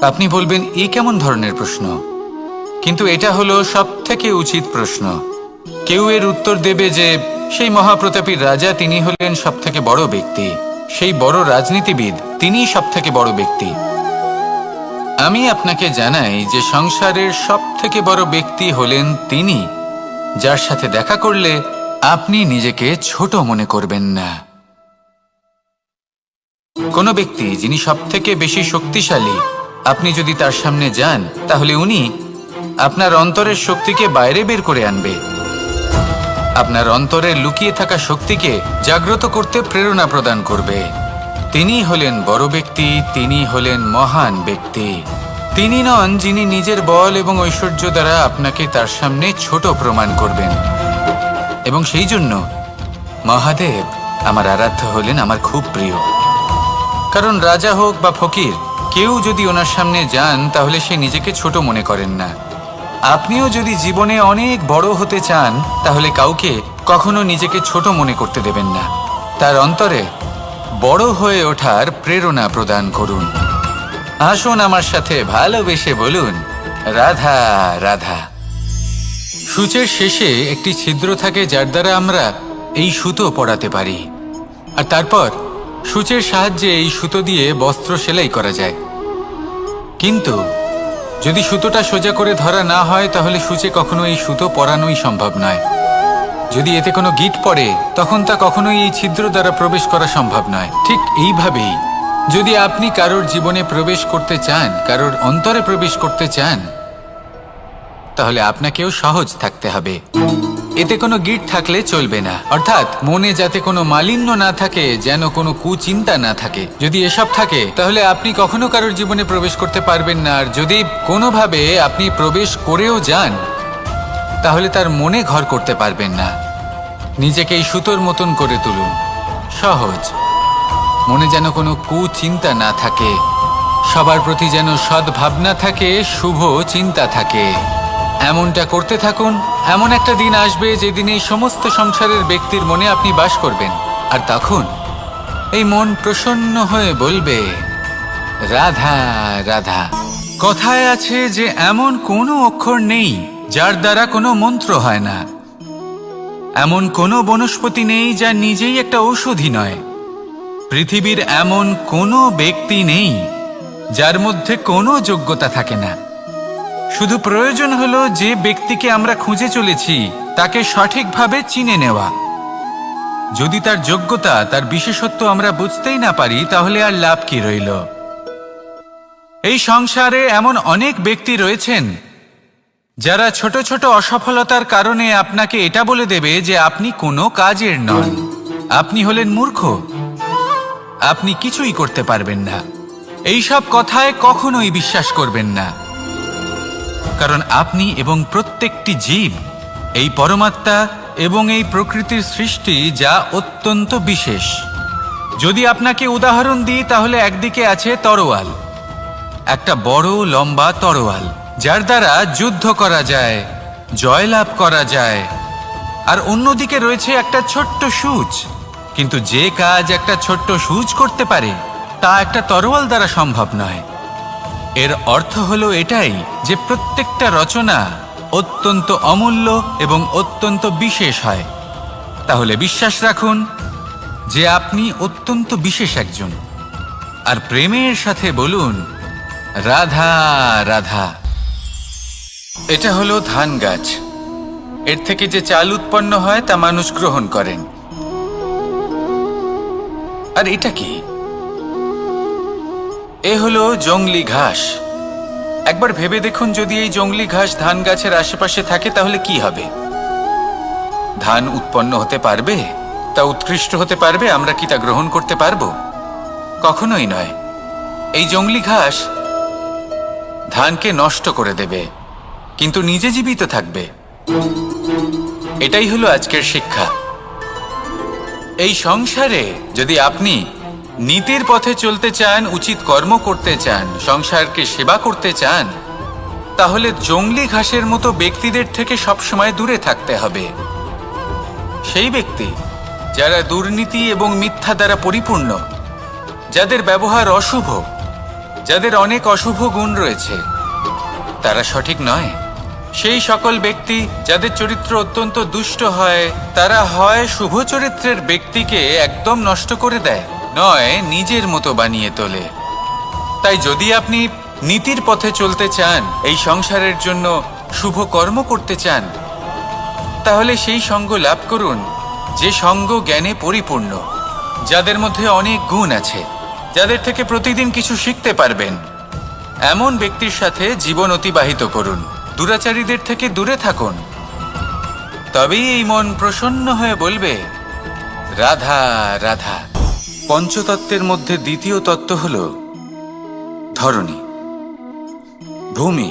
আপনি বলবেন এই কেমন ধরনের প্রশ্ন, কিন্তু এটা হলো সব থেকে উচিত প্রশ্ন। কেউ এর উত্তর দেবে যে সেই মহাপ্রতাপী রাজা, তিনি হলেন সব থেকে বড় ব্যক্তি, সেই বড় রাজনীতিবিদ, তিনিই সব থেকে বড় ব্যক্তি। আমি আপনাকে জানাই যে সংসারের সব থেকে বড় ব্যক্তি হলেন তিনি, যার সাথে দেখা করলে আপনি নিজেকে ছোট মনে করবেন না। কোনো ব্যক্তি যিনি সব থেকে বেশি শক্তিশালী, আপনি যদি তার সামনে যান তাহলে উনি আপনার অন্তরের শক্তিকে বাইরে বের করে আনবে। আপনার অন্তরে লুকিয়ে থাকা শক্তিকে জাগ্রত করতে প্রেরণা প্রদান করবে। তিনি হলেন বড় ব্যক্তি, তিনি হলেন মহান ব্যক্তি। তিনি নন যিনি নিজের বল এবং ঐশ্বর্য দ্বারা আপনাকে তার সামনে ছোট প্রমাণ করবেন। এবং সেই জন্য মহাদেব আমার আরাধ্য হলেন আমার খুব প্রিয়। কারণ রাজা হোক বা ফকির, কেউ যদি ওনার সামনে যান তাহলে সে নিজেকে ছোট মনে করেন না। আপনিও যদি জীবনে অনেক বড় হতে চান তাহলে কাউকে কখনো নিজেকে ছোট মনে করতে দেবেন না। তার অন্তরে বড় হয়ে ওঠার প্রেরণা প্রদান করুন। আসুন আমার সাথে ভালোবেসে বলুন, রাধা রাধা। সূচের শেষে একটি ছিদ্র থাকে যার দ্বারা আমরা এই সুতো পরাতে পারি, আর তারপর সূচের সাহায্যে এই সুতো দিয়ে বস্ত্র সেলাই করা যায়। কিন্তু যদি সুতোটা সোজা করে ধরা না হয় তাহলে সূচে কখনো এই সুতো পরানোই সম্ভব নয়। যদি এতে কোনো গিঁট পড়ে তখন তা কখনোই এই ছিদ্র দ্বারা প্রবেশ করা সম্ভব নয়। ঠিক এইভাবেই যদি আপনি কারোর জীবনে প্রবেশ করতে চান, কারোর অন্তরে প্রবেশ করতে চান, তাহলে আপনাকেও সহজ থাকতে হবে। এতে কোনো গিঁট থাকলে চলবে না, অর্থাৎ মনে যাতে কোনো মালিন্য না থাকে, যেন কোনো কুচিন্তা না থাকে। যদি এসব থাকে তাহলে আপনি কখনো কারোর জীবনে প্রবেশ করতে পারবেন না। আর যদি কোনোভাবে আপনি প্রবেশ করেও যান তাহলে তার মনে ঘর করতে পারবেন না। নিজেকে এই সুতোর মতন করে তুলুন, সহজ। মনে যেন কোনো কুচিন্তা না থাকে, সবার প্রতি যেন সদ্ভাবনা থাকে, শুভ চিন্তা থাকে। এমনটা করতে থাকুন। এমন একটা দিন আসবে যেদিন এই সমস্ত সংসারের ব্যক্তির মনে আপনি বাস করবেন, আর তখন এই মন প্রসন্ন হয়ে বলবে, রাধা রাধা। কথায় আছে যে এমন কোনো অক্ষর নেই যার দ্বারা কোনো মন্ত্র হয় না, এমন কোনো বনস্পতি নেই যা নিজেই একটা ঔষধি নয়, পৃথিবীর এমন কোনো ব্যক্তি নেই যার মধ্যে কোনো যোগ্যতা থাকে না। শুধু প্রয়োজন হলো যে ব্যক্তিকে আমরা খুঁজে চলেছি তাকে সঠিকভাবে চিনে নেওয়া। যদি তার যোগ্যতা, তার বিশেষত্ব আমরা বুঝতেই না পারি তাহলে আর লাভ কি রইল? এই সংসারে এমন অনেক ব্যক্তি রয়েছেন যারা ছোট ছোট অসফলতার কারণে আপনাকে এটা বলে দেবে যে আপনি কোনো কাজের নন, আপনি হলেন মূর্খ, আপনি কিছুই করতে পারবেন না। এইসব কথায় কখনোই বিশ্বাস করবেন না, কারণ আপনি এবং প্রত্যেকটি জীব এই পরমাত্মা এবং এই প্রকৃতির সৃষ্টি, যা অত্যন্ত বিশেষ। যদি আপনাকে উদাহরণ দিই তাহলে একদিকে আছে তরোয়াল, একটা বড় লম্বা তরোয়াল, যার দ্বারা যুদ্ধ করা যায়, জয়লাভ করা যায়। আর অন্যদিকে রয়েছে একটা ছোট্ট সূঁচ, কিন্তু যে কাজ একটা ছোট্ট সূঁচ করতে পারে তা একটা তরোয়াল দ্বারা সম্ভব নয়। এর অর্থ হলো এটাই যে প্রত্যেকটা রচনা অত্যন্ত অমূল্য এবং অত্যন্ত বিশেষ হয়। তাহলে বিশ্বাস রাখুন যে আপনি অত্যন্ত বিশেষ একজন, আর প্রেমের সাথে বলুন রাধা রাধা। এটা হলো ধান গাছ। এর থেকে যে চাল উৎপন্ন হয় তা মানুষ গ্রহণ করেন। আর এটা কি? এ হলো জংলি ঘাস। একবার ভেবে দেখুন, যদি এই জংলি ঘাস ধান গাছের আশেপাশে থাকে তাহলে কি হবে? ধান উৎপন্ন হতে পারবে? তা উৎকৃষ্ট হতে পারবে? আমরা কি তা গ্রহণ করতে পারবো? কখনোই নয়। এই জংলি ঘাস ধানকে নষ্ট করে দেবে, কিন্তু নিজে জীবিত থাকবে। এটাই হলো আজকের শিক্ষা। এই সংসারে যদি আপনি নীতির পথে চলতে চান, উচিত কর্ম করতে চান, সংসারকে সেবা করতে চান, তাহলে জংলি ঘাসের মতো ব্যক্তিদের থেকে সবসময় দূরে থাকতে হবে। সেই ব্যক্তি যারা দুর্নীতি এবং মিথ্যা দ্বারা পরিপূর্ণ, যাদের ব্যবহার অশুভ, যাদের অনেক অশুভ গুণ রয়েছে, তারা সঠিক নয়। সেই সকল ব্যক্তি যাদের চরিত্র অত্যন্ত দুষ্ট হয়, তারা হয় শুভ চরিত্রের ব্যক্তিকে একদম নষ্ট করে দেয়, নয় নিজের মতো বানিয়ে তোলে। তাই যদি আপনি নীতির পথে চলতে চান, এই সংসারের জন্য শুভ কর্ম করতে চান, তাহলে সেই সঙ্গ লাভ করুন যে সঙ্গ জ্ঞানে পরিপূর্ণ, যাদের মধ্যে অনেক গুণ আছে, যাদের থেকে প্রতিদিন কিছু শিখতে পারবেন। এমন ব্যক্তির সাথে জীবন অতিবাহিত করুন। দুরাচারীদের থেকে দূরে থাকুন। তবেই এই মন প্রসন্ন হয়ে বলবে রাধা রাধা। পঞ্চতত্ত্বের মধ্যে দ্বিতীয় তত্ত্ব হল ধরণী, ভূমি,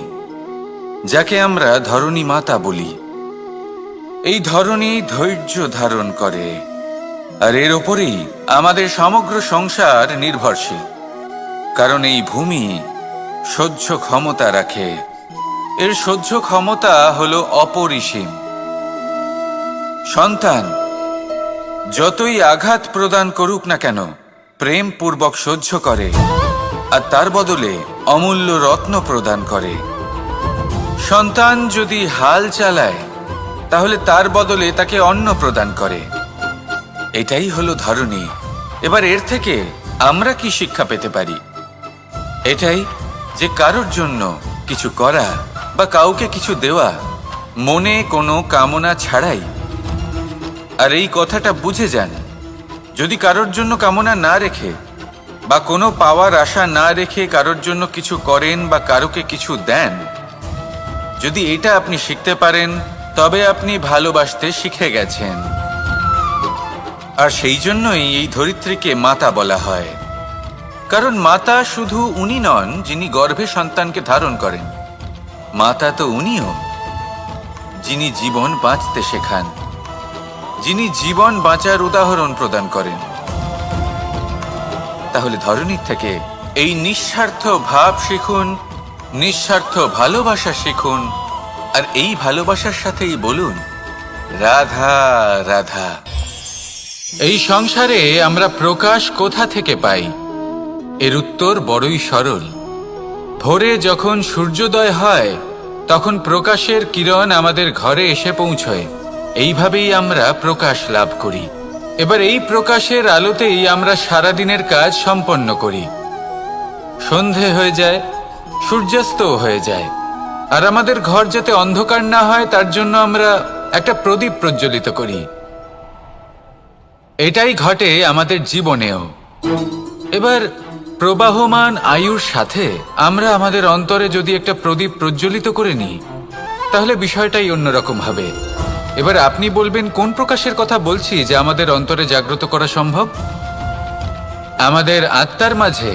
যাকে আমরা ধরণী মাতা বলি। এই ধরণী ধৈর্য ধারণ করে, আর এর ওপরেই আমাদের সমগ্র সংসার নির্ভরশীল। কারণ এই ভূমি সহ্য ক্ষমতা রাখে। এর সহ্য ক্ষমতা হলো অপরিসীম। সন্তান যতই আঘাত প্রদান করুক না কেন, প্রেম পূর্বক সহ্য করে, আর তার বদলে অমূল্য রত্ন প্রদান করে। সন্তান যদি হাল চালায়, তাহলে তার বদলে তাকে অন্ন প্রদান করে। এটাই হলো ধরণী। এবার এর থেকে আমরা কি শিক্ষা পেতে পারি? এটাই যে কারোর জন্য কিছু করা বা কাউকে কিছু দেওয়া মনে কোনো কামনা ছাড়াই। আর এই কথাটা বুঝে যান, যদি কারোর জন্য কামনা না রেখে বা কোনো পাওয়ার আশা না রেখে কারোর জন্য কিছু করেন বা কারোকে কিছু দেন, যদি এটা আপনি শিখতে পারেন, তবে আপনি ভালোবাসতে শিখে গেছেন। আর সেই জন্যই এই ধরিত্রীকে মাতা বলা হয়। কারণ মাতা শুধু উনি নন যিনি গর্ভে সন্তানকে ধারণ করেন, মাতা তো উনিও যিনি জীবন বাঁচতে শেখান, যিনি জীবন বাঁচার উদাহরণ প্রদান করেন। তাহলে ধরণীর থেকে এই নিঃস্বার্থ ভাব শিখুন, নিঃস্বার্থ ভালোবাসা শিখুন, আর এই ভালোবাসার সাথেই বলুন রাধা রাধা। এই সংসারে আমরা প্রকাশ কোথা থেকে পাই? এর উত্তর বড়ই সরল। ভোরে যখন সূর্যোদয় হয়, তখন প্রকাশের কিরণ আমাদের ঘরে এসে পৌঁছয়। এইভাবেই আমরা প্রকাশ লাভ করি। এবার এই প্রকাশের আলোতেই আমরা সারাদিনের কাজ সম্পন্ন করি। সন্ধে হয়ে যায়, সূর্যাস্তও হয়ে যায়, আর আমাদের ঘর যাতে অন্ধকার না হয় তার জন্য আমরা একটা প্রদীপ প্রজ্বলিত করি। এটাই ঘটে আমাদের জীবনেও। এবার প্রবাহমান আয়ুর সাথে আমরা আমাদের অন্তরে যদি একটা প্রদীপ প্রজ্বলিত করে নিই, তাহলে বিষয়টাই অন্যরকম হবে। এবার আপনি বলবেন কোন প্রকাশের কথা বলছি যে আমাদের অন্তরে জাগ্রত করা সম্ভব? আমাদের আত্মার মাঝে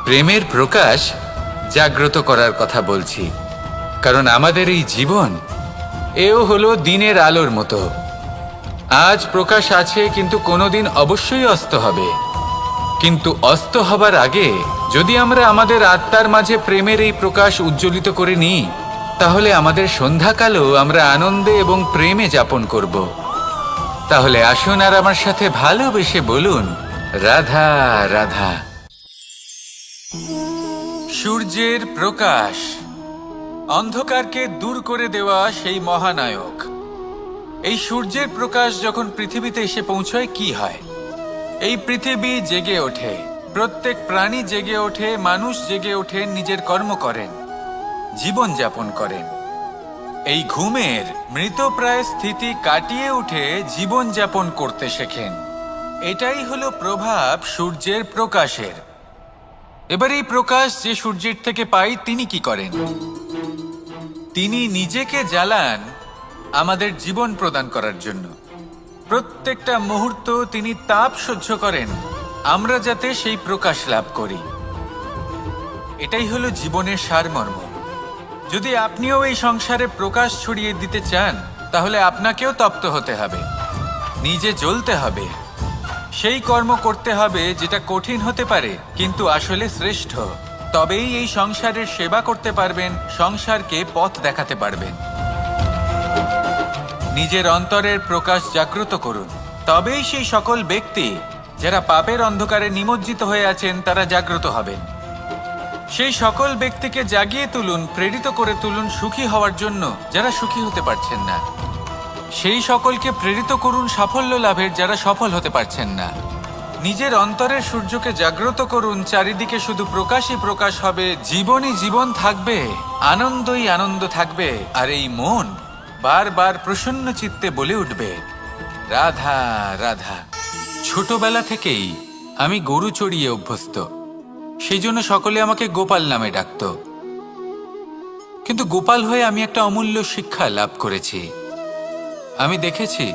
প্রেমের প্রকাশ জাগ্রত করার কথা বলছি, কারণ আমাদের এই জীবন এও হলো দিনের আলোর মতো। আজ প্রকাশ আছে, কিন্তু কোনোদিন অবশ্যই অস্ত হবে। কিন্তু অস্ত হবার আগে যদি আমরা আমাদের আত্মার মাঝে প্রেমের এই প্রকাশ উজ্জ্বলিত করে নিই, তাহলে আমাদের সন্ধ্যাকালও আমরা আনন্দে এবং প্রেমে যাপন করব। তাহলে আসুন আর আমার সাথে ভালোবেসে বলুন, রাধা রাধা। সূর্যের প্রকাশ, অন্ধকারকে দূর করে দেওয়া সেই মহানায়ক। এই সূর্যের প্রকাশ যখন পৃথিবীতে এসে পৌঁছয় কি হয়? এই পৃথিবী জেগে ওঠে, প্রত্যেক প্রাণী জেগে ওঠে, মানুষ জেগে ওঠে, নিজের কর্ম করেন, জীবন যাপন করেন। এই ঘুমের মৃতপ্রায় স্থিতি কাটিয়ে উঠে জীবন যাপন করতে শেখেন। এটাই হলো প্রভাব সূর্যের প্রকাশের। এবার এই প্রকাশ যে সূর্যের থেকে পাই, তিনি কি করেন? তিনি নিজেকে জ্বালান আমাদের জীবন প্রদান করার জন্য। প্রত্যেকটা মুহূর্ত তিনি তাপ সহ্য করেন, আমরা যাতে সেই প্রকাশ লাভ করি। এটাই হলো জীবনের সারমর্ম। যদি আপনিও এই সংসারে প্রকাশ ছড়িয়ে দিতে চান, তাহলে আপনাকেও তপ্ত হতে হবে, নিজে জ্বলতে হবে, সেই কর্ম করতে হবে যেটা কঠিন হতে পারে কিন্তু আসলে শ্রেষ্ঠ। তবেই এই সংসারের সেবা করতে পারবেন, সংসারকে পথ দেখাতে পারবেন। নিজের অন্তরের প্রকাশ জাগ্রত করুন, তবেই সেই সকল ব্যক্তি যারা পাপের অন্ধকারে নিমজ্জিত হয়ে আছেন তারা জাগ্রত হবেন। সেই সকল ব্যক্তিকে জাগিয়ে তুলুন, প্রেরিত করে তুলুন সুখী হওয়ার জন্য যারা সুখী হতে পারছেন না। সেই সকলকে প্রেরিত করুন সাফল্য লাভের যারা সফল হতে পারছেন না। নিজের অন্তরের সূর্যকে জাগ্রত করুন, চারিদিকে শুধু প্রকাশই প্রকাশ হবে, জীবনই জীবন থাকবে, আনন্দই আনন্দ থাকবে। আর এই মন বারবার প্রসন্ন চিত্তে বলে উঠবে, রাধা রাধা। ছোটবেলা থেকেই আমি গরু চড়িয়ে অভ্যস্ত, সেই জন্য সকলে আমাকে গোপাল নামে ডাকত। কিন্তু গোপাল হয়ে আমি একটা অমূল্য শিক্ষা লাভ করেছি। আমি দেখেছি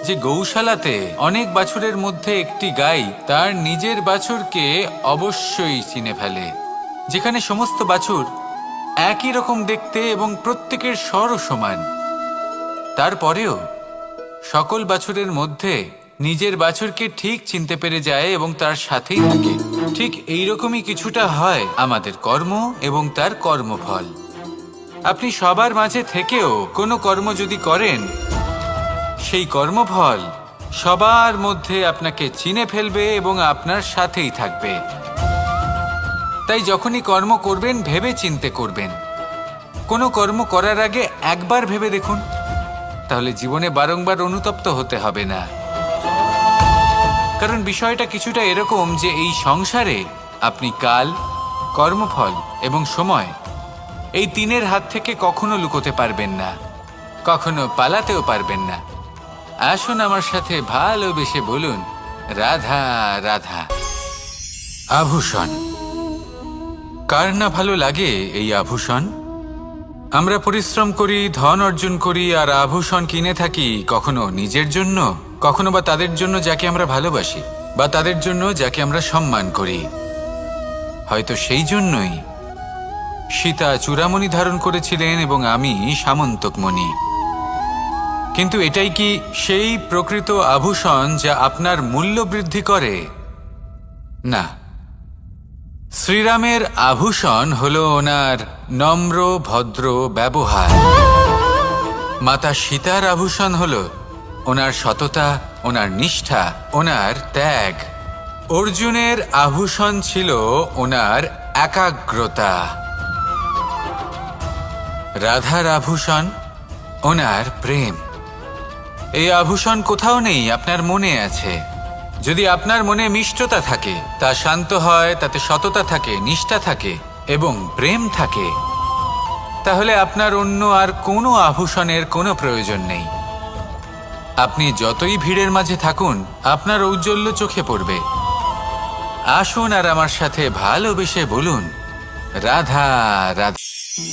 যে গৌশালাতে অনেক বাছুরের মধ্যে একটি গাই তার নিজের বাছুরকে অবশ্যই চিনে ফেলে। যেখানে সমস্ত বাছুর একই রকম দেখতে এবং প্রত্যেকের স্বরও সমান, তারপরেও সকল বাছুরের মধ্যে নিজের বাছুরকে ঠিক চিনতে পেরে যায় এবং তার সাথেই থাকে। ঠিক এইরকমই কিছুটা হয় আমাদের কর্ম এবং তার কর্মফল। আপনি সবার মাঝে থেকেও কোনো কর্ম যদি করেন, সেই কর্মফল সবার মধ্যে আপনাকে চিনে ফেলবে এবং আপনার সাথেই থাকবে। তাই যখনই কর্ম করবেন ভেবে চিন্তে করবেন। কোনো কর্ম করার আগে একবার ভেবে দেখুন, তাহলে জীবনে বারংবার অনুতপ্ত হতে হবে না। কারণ বিষয়টা কিছুটা এরকম যে এই সংসারে আপনি কাল, কর্মফল এবং সময়, এই তিনের হাত থেকে কখনো লুকোতে পারবেন না, কখনো পালাতেও পারবেন না। আসুন আমার সাথে ভালোবেসে বলুন, রাধা রাধা। আভূষণ, কার না ভালো লাগে এই আভূষণ? আমরা পরিশ্রম করি, ধন অর্জন করি আর আভূষণ কিনে থাকি, কখনো নিজের জন্য, কখনো বা তাদের জন্য যাকে আমরা ভালোবাসি, বা তাদের জন্য যাকে আমরা সম্মান করি। হয়তো সেই জন্যই সীতা চূড়ামণি ধারণ করেছিলেন এবং আমি সামন্তকমণি। কিন্তু এটাই কি সেই প্রকৃত আভূষণ যা আপনার মূল্য বৃদ্ধি করে? না। শ্রীরামের আভূষণ হলো ওনার নম্র ভদ্র ব্যবহার। মাতা সীতার আভূষণ হলো ওনার সততা, ওনার নিষ্ঠা, ওনার ত্যাগ। অর্জুনের আভূষণ ছিল ওনার একাগ্রতা। রাধার আভূষণ ওনার প্রেম। এই আভূষণ কোথাও নেই, আপনার মনে আছে। যদি আপনার মনে মিষ্টতা থাকে, তা শান্ত হয়, তাতে সততা থাকে, নিষ্ঠা থাকে এবং প্রেম থাকে, তাহলে আপনার অন্য আর কোনো আভূষণের কোনো প্রয়োজন নেই। আপনি যতই ভিড়ের মাঝে থাকুন, আপনার ঔজ্জ্বল্য চোখে পড়বে। আসুন আর আমার সাথে ভালোবেসে বলুন, রাধা রাধা।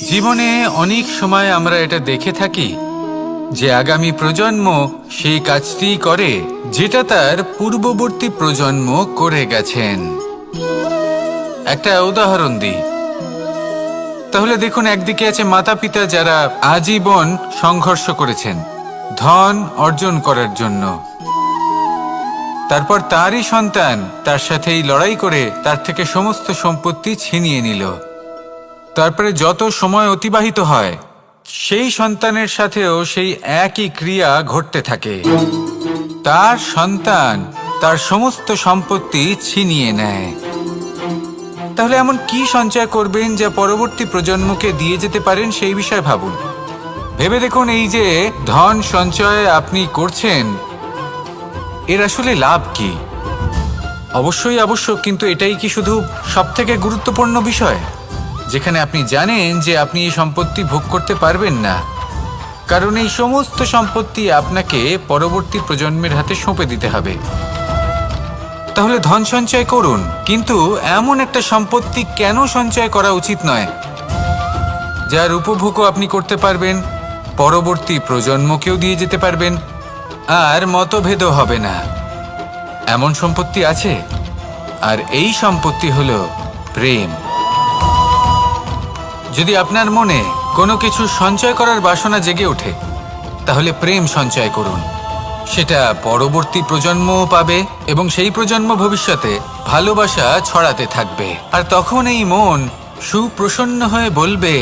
জীবনে অনেক সময় আমরা এটা দেখে থাকি যে আগামী প্রজন্ম সেই কাজটি করে যেটা তার পূর্ববর্তী প্রজন্ম করে গেছেন। একটা উদাহরণ দিই। তাহলে দেখুন, একদিকে আছে মাতা পিতা যারা আজীবন সংঘর্ষ করেছেন ধন অর্জন করার জন্য। তারপর তারই সন্তান তার সাথেই লড়াই করে তার থেকে সমস্ত সম্পত্তি ছিনিয়ে নিল। তারপরে যত সময় অতিবাহিত হয় সেই সন্তানের সাথেও সেই একই ক্রিয়া ঘটতে থাকে। তার সন্তান তার সমস্ত সম্পত্তি ছিনিয়ে নেয়। তাহলে এমন কি সঞ্চয় করবেন যা পরবর্তী প্রজন্মকে দিয়ে যেতে পারেন, সেই বিষয়ে ভাবুন। ভেবে দেখুন, এই যে ধন সঞ্চয় আপনি করছেন, এর আসলে লাভ কি? অবশ্যই আবশ্যক, কিন্তু এটাই কি শুধু সবথেকে গুরুত্বপূর্ণ বিষয়, যেখানে আপনি জানেন যে আপনি এই সম্পত্তি ভোগ করতে পারবেন না, কারণ এই সমস্ত সম্পত্তি আপনাকে পরবর্তী প্রজন্মের হাতে সঁপে দিতে হবে। তাহলে ধন সঞ্চয় করুন, কিন্তু এমন একটা সম্পত্তি কেন সঞ্চয় করা উচিত নয় যার উপভোগও আপনি করতে পারবেন, পরবর্তী প্রজন্মকেও দিয়ে যেতে পারবেন, আর মতভেদও হবে না। এমন সম্পত্তি আছে, আর এই সম্পত্তি হলো প্রেম। যদি আপনার মনে কোনো কিছু সঞ্চয় করার বাসনা জেগে ওঠে, তাহলে প্রেম সঞ্চয় করুন। সেটা পরবর্তী প্রজন্মও পাবে এবং সেই প্রজন্ম ভবিষ্যতে ভালোবাসা ছড়াতে থাকবে। আর তখন এই মন সুপ্রসন্ন হয়ে বলবে,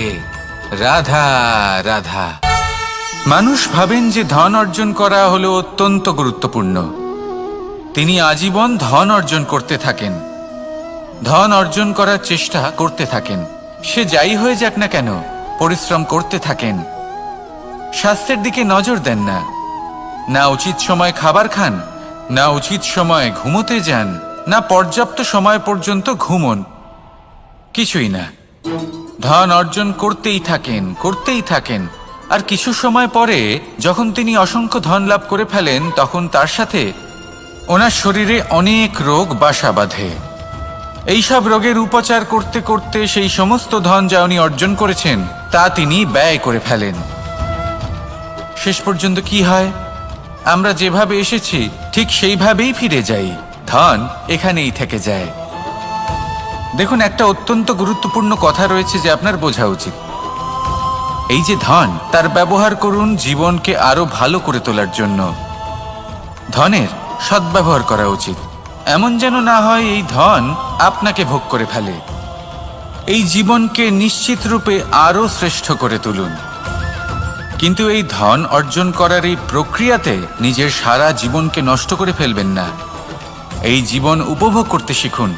রাধা রাধা। মানুষ ভাবেন যে ধন অর্জন করা হলো অত্যন্ত গুরুত্বপূর্ণ। তিনি আজীবন ধন অর্জন করতে থাকেন, ধন অর্জন করার চেষ্টা করতে থাকেন। সে যাই হয়ে যাক না কেন, পরিশ্রম করতে থাকেন। স্বাস্থ্যের দিকে নজর দেন না, না উচিত সময় খাবার খান, না উচিত সময় ঘুমোতে যান, না পর্যাপ্ত সময় পর্যন্ত ঘুমন, কিছুই না। ধন অর্জন করতেই থাকেন, করতেই থাকেন। আর কিছু সময় পরে যখন তিনি অসংখ্য ধন লাভ করে ফেলেন, তখন তার সাথে ওনার শরীরে অনেক রোগ বাসা বাঁধে। এইসব রোগের উপচার করতে করতে সেই সমস্ত ধন যা উনি অর্জন করেছেন তা তিনি ব্যয় করে ফেলেন। শেষ পর্যন্ত কি হয়? আমরা যেভাবে এসেছি ঠিক সেইভাবেই ফিরে যাই, ধন এখানেই থেকে যায়। দেখুন, একটা অত্যন্ত গুরুত্বপূর্ণ কথা রয়েছে যে আপনার বোঝা উচিত। এই যে ধন, তার ব্যবহার করুন জীবনকে আরো ভালো করে তোলার জন্য। ধনের সদ্ব্যবহার করা উচিত, এমন যেন না হয় এই ধন আপনাকে ভোগ করে ফেলে। এই জীবনকে নিশ্চিত রূপে আরো শ্রেষ্ঠ করে তুলুন। কিন্তু এই ধন অর্জন করার এই প্রক্রিয়াতে নিজের সারা জীবনকে নষ্ট করে ফেলবেন না। এই জীবন উপভোগ করতে শিখুন,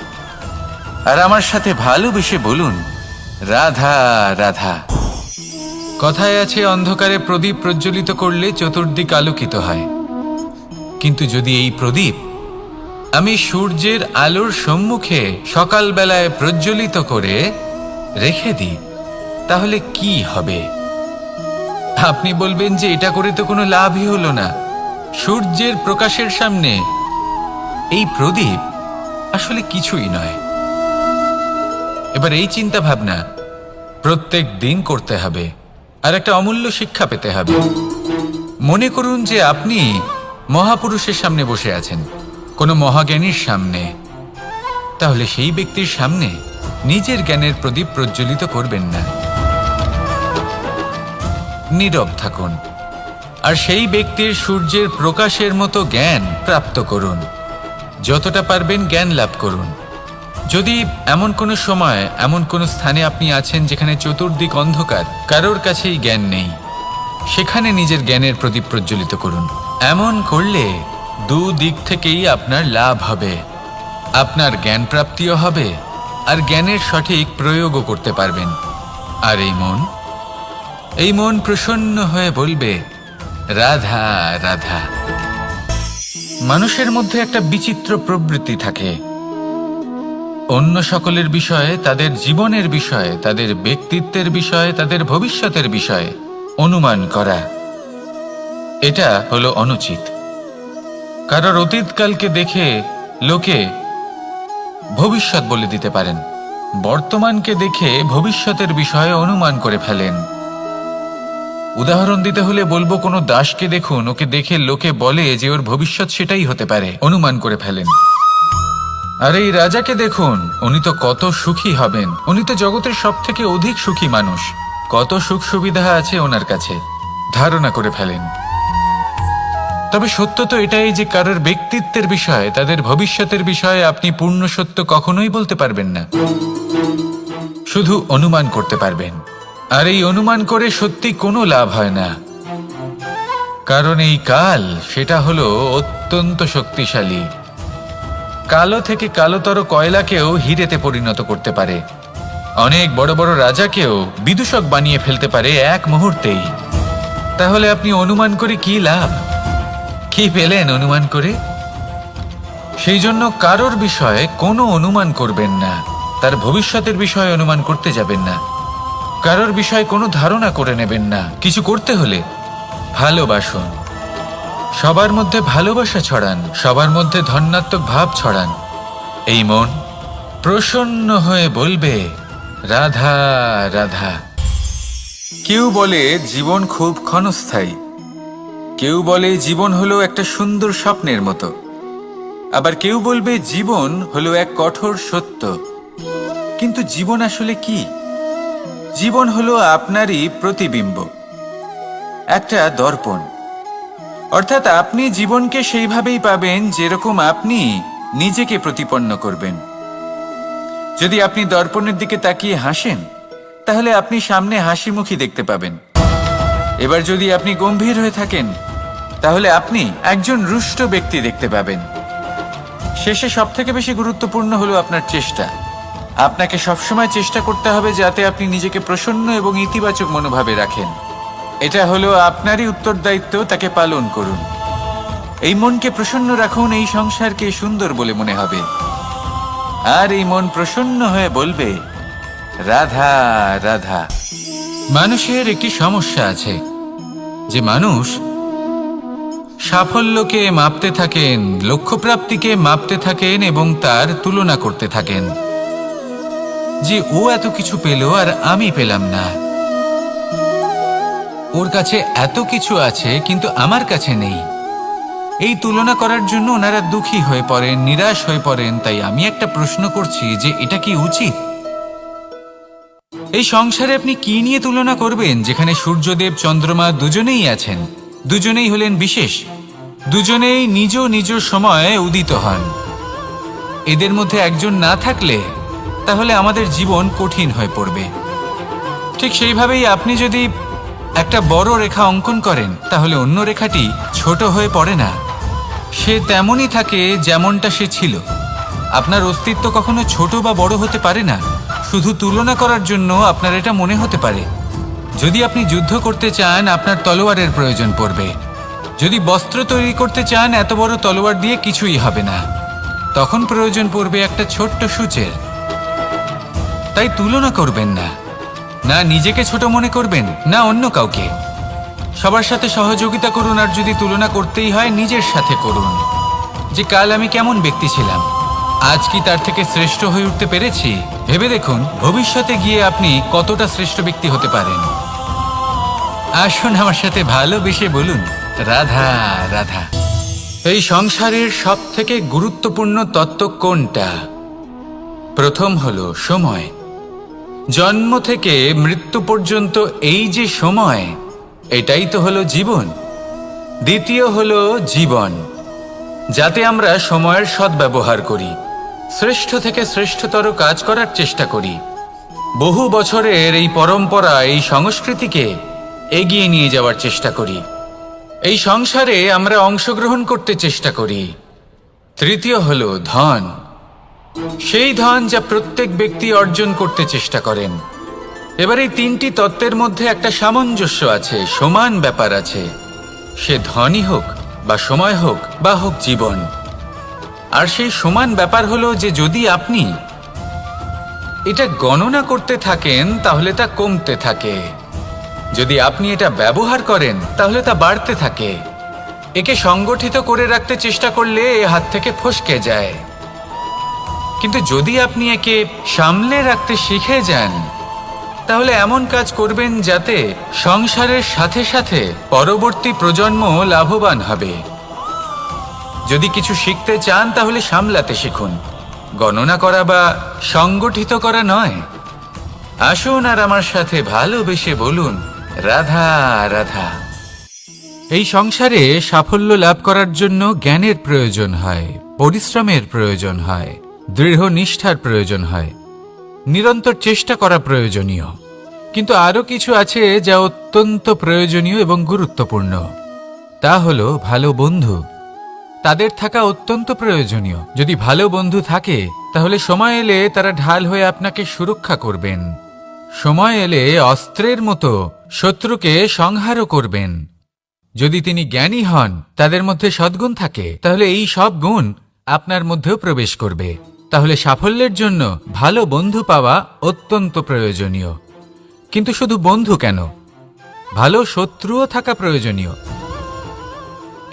আর আমার সাথে ভালোবেসে বলুন, রাধা রাধা। কথায় আছে, অন্ধকারে প্রদীপ প্রজ্বলিত করলে চতুর্দিক আলোকিত হয়। কিন্তু যদি এই প্রদীপ আমি সূর্যের আলোর সম্মুখে সকালবেলায় প্রজ্বলিত করে রেখে দিই, তাহলে কি হবে? আপনি বলবেন যে এটা করে তো কোনো লাভই হলো না। সূর্যের প্রকাশের সামনে এই প্রদীপ আসলে কিছুই নয়। এবার এই চিন্তা ভাবনা প্রত্যেক দিন করতে হবে, আর একটা অমূল্য শিক্ষা পেতে হবে। মনে করুন যে আপনি মহাপুরুষের সামনে বসে আছেন, কোনো মহাজ্ঞানীর সামনে। তাহলে সেই ব্যক্তির সামনে নিজের জ্ঞানের প্রদীপ প্রজ্বলিত করবেন না, নীরব থাকুন, আর সেই ব্যক্তির সূর্যের প্রকাশের মতো জ্ঞান প্রাপ্ত করুন। যতটা পারবেন জ্ঞান লাভ করুন। যদি এমন কোনো সময়, এমন কোনো স্থানে আপনি আছেন যেখানে চতুর্দিক অন্ধকার, কারোর কাছেই জ্ঞান নেই, সেখানে নিজের জ্ঞানের প্রদীপ প্রজ্বলিত করুন। এমন করলে দুদিক থেকেই আপনার লাভ হবে। আপনার জ্ঞান প্রাপ্তিও হবে, আর জ্ঞানের সঠিক প্রয়োগও করতে পারবেন। আর এই মন প্রসন্ন হয়ে বলবে, রাধা রাধা। মানুষের মধ্যে একটা বিচিত্র প্রবৃত্তি থাকে, অন্য সকলের বিষয়ে, তাদের জীবনের বিষয়ে, তাদের ব্যক্তিত্বের বিষয়ে, তাদের ভবিষ্যতের বিষয়ে অনুমান করা। এটা হলো অনুচিত। কারোর অতীতকালকে দেখে লোকে ভবিষ্যৎ বলে দিতে পারেন, বর্তমানকে দেখে ভবিষ্যতের বিষয়ে অনুমান করে ফেলেন। উদাহরণ দিতে হলে বলবো, কোনো দাসকে দেখুন, ওকে দেখে লোকে বলে যে ওর ভবিষ্যৎ সেটাই হতে পারে, অনুমান করে ফেলেন। আর এই রাজাকে দেখুন, উনি তো কত সুখী হবেন। উনি তো জগতের সব থেকে অধিক সুখী মানুষ। কত সুখ সুবিধা আছে ওনার কাছে, ধারণা করে ফেলেন। তবে সত্য তো এটাই যে কারোর ব্যক্তিত্বের বিষয়ে, তাদের ভবিষ্যতের বিষয়ে আপনি পূর্ণ সত্য কখনোই বলতে পারবেন না, শুধু অনুমান করতে পারবেন। আর এই অনুমান করে সত্যি কোনো লাভ হয় না, কারণ এই কাল সেটা হলো অত্যন্ত শক্তিশালী। কালো থেকে কালোতর কয়লাকেও হীরেতে পরিণত করতে পারে। অনেক বড় বড় রাজাকেও বিদূষক বানিয়ে ফেলতে পারে এক মুহূর্তেই। তাহলে আপনি অনুমান করে কি লাভ? কি পেলেন অনুমান করে? সেই জন্য কারোর বিষয়ে কোনো অনুমান করবেন না, তার ভবিষ্যতের বিষয়ে অনুমান করতে যাবেন না, কারোর বিষয়ে কোনো ধারণা করে নেবেন না। কিছু করতে হলে ভালোবাসুন, সবার মধ্যে ভালোবাসা ছড়ান, সবার মধ্যে ধন্যাত্মক ভাব ছড়ান। এই মন প্রসন্ন হয়ে বলবে রাধা রাধা। কেউ বলে জীবন খুব ক্ষণস্থায়ী, কেউ বলে জীবন হলো একটা সুন্দর স্বপ্নের মতো, আবার কেউ বলবে জীবন হলো এক কঠোর সত্য। কিন্তু জীবন আসলে কি? জীবন হলো আপনারই প্রতিবিম্ব, একটা দর্পণ। অর্থাৎ আপনি জীবনকে সেইভাবেই পাবেন যেরকম আপনি নিজেকে প্রতিপন্ন করবেন। যদি আপনি দর্পণের দিকে তাকিয়ে হাসেন, তাহলে আপনি সামনে হাসি মুখী দেখতে পাবেন। এবার যদি আপনি গম্ভীর হয়ে থাকেন, তাহলে আপনি একজন রুষ্ট ব্যক্তি দেখতে পাবেন। শেষে সবথেকে বেশি গুরুত্বপূর্ণ হলো আপনার চেষ্টা। আপনাকে সবসময় চেষ্টা করতে হবে যাতে আপনি নিজেকে প্রসন্ন এবং ইতিবাচক মনোভাবে রাখেন। এটা হলো আপনারই উত্তরদায়িত্ব, তাকে পালন করুন। এই মনকে প্রসন্ন রাখুন, এই সংসারকে সুন্দর বলে মনে হবে। আর এই মন প্রসন্ন হয়ে বলবে রাধা রাধা। মানুষের একটি সমস্যা আছে যে মানুষ সাফল্যকে মাপতে থাকেন, লক্ষ্যপ্রাপ্তিকে মাপতে থাকেন এবং তার তুলনা করতে থাকেন যে ও এত কিছু পেল আর আমি পেলাম না, ওর কাছে এত কিছু আছে কিন্তু আমার কাছে নেই। এই তুলনা করার জন্য ওনারা দুঃখী হয়ে পড়েন, নিরাশ হয়ে পড়েন। তাই আমি একটা প্রশ্ন করছি যে এটা কি উচিত? এই সংসারে আপনি কি নিয়ে তুলনা করবেন, যেখানে সূর্যদেব চন্দ্রমা দুজনেই আছেন, দুজনেই হলেন বিশেষ, দুজনেই নিজ নিজ সময়ে উদিত হন। এদের মধ্যে একজন না থাকলে তাহলে আমাদের জীবন কঠিন হয়ে পড়বে। ঠিক সেইভাবেই আপনি যদি একটা বড় রেখা অঙ্কন করেন, তাহলে অন্য রেখাটি ছোট হয়ে পড়ে না, সে তেমনই থাকে যেমনটা সে ছিল। আপনার অস্তিত্ব কখনো ছোট বা বড় হতে পারে না, শুধু তুলনা করার জন্য আপনার এটা মনে হতে পারে। যদি আপনি যুদ্ধ করতে চান, আপনার তলোয়ারের প্রয়োজন পড়বে। যদি বস্ত্র তৈরি করতে চান, এত বড় তলোয়ার দিয়ে কিছুই হবে না, তখন প্রয়োজন পড়বে একটা ছোট্ট সূচের। তাই তুলনা করবেন না, না নিজেকে ছোট মনে করবেন, না অন্য কাউকে। সবার সাথে সহযোগিতা করুন, আর যদি তুলনা করতেই হয় নিজের সাথে করুন, যে কাল আমি কেমন ব্যক্তি ছিলাম, আজ কি তার থেকে শ্রেষ্ঠ হয়ে উঠতে পেরেছি? ভেবে দেখুন ভবিষ্যতে গিয়ে আপনি কতটা শ্রেষ্ঠ ব্যক্তি হতে পারেন। আসুন আমার সাথে ভালোবেসে বলুন রাধা রাধা। এই সংসারের সব থেকে গুরুত্বপূর্ণ তত্ত্ব কোনটা? প্রথম হলো সময়। জন্ম থেকে মৃত্যু পর্যন্ত এই যে সময়, এটাই তো হলো জীবন। দ্বিতীয় হলো জীবন, যাতে আমরা সময়ের সদ্ব্যবহার করি, শ্রেষ্ঠ থেকে শ্রেষ্ঠতর কাজ করার চেষ্টা করি। বহু বছরের এই পরম্পরা, এই সংস্কৃতিকে এগিয়ে নিয়ে যাওয়ার চেষ্টা করি। এই সংসারে আমরা অংশগ্রহণ করতে চেষ্টা করি। তৃতীয় হলো ধন, সেই ধন যা প্রত্যেক ব্যক্তি অর্জন করতে চেষ্টা করেন। এবার এই তিনটি তত্ত্বের মধ্যে একটা সামঞ্জস্য আছে, সমান ব্যাপার আছে, সে ধনই হোক বা সময় হোক বা হোক জীবন। আর সেই সমান ব্যাপার হলো যে যদি আপনি এটা গণনা করতে থাকেন, তাহলে তা কমতে থাকে। যদি আপনি এটা ব্যবহার করেন, তাহলে তা বাড়তে থাকে। একে সংগঠিত করে রাখতে চেষ্টা করলে এ হাত থেকে ফসকে যায়। কিন্তু যদি আপনি একে সামলে রাখতে শিখে যান, তাহলে এমন কাজ করবেন যাতে সংসারের সাথে সাথে পরবর্তী প্রজন্ম লাভবান হবে। যদি কিছু শিখতে চান, তাহলে সামলাতে শিখুন। গণনা করা বা সংগঠিত করা নয়। আসুন আর আমার সাথে ভালোবেসে বলুন, রাধা রাধা। এই সংসারে সাফল্য লাভ করার জন্য জ্ঞানের প্রয়োজন হয়, পরিশ্রমের প্রয়োজন হয়, দৃঢ় নিষ্ঠার প্রয়োজন হয়, নিরন্তর চেষ্টা করা প্রয়োজনীয়। কিন্তু আরও কিছু আছে যা অত্যন্ত প্রয়োজনীয় এবং গুরুত্বপূর্ণ। তা হলো ভালো বন্ধু। তাদের থাকা অত্যন্ত প্রয়োজনীয়। যদি ভালো বন্ধু থাকে তাহলে সময় এলে তারা ঢাল হয়ে আপনাকে সুরক্ষা করবেন। সময় এলে অস্ত্রের মতো শত্রুকে সংহারও করবেন। যদি তিনি জ্ঞানী হন, তাদের মধ্যে সদ্গুণ থাকে, তাহলে এই সব গুণ আপনার মধ্যেও প্রবেশ করবে। তাহলে সাফল্যের জন্য ভালো বন্ধু পাওয়া অত্যন্ত প্রয়োজনীয়। কিন্তু শুধু বন্ধু কেন, ভালো শত্রুও থাকা প্রয়োজনীয়।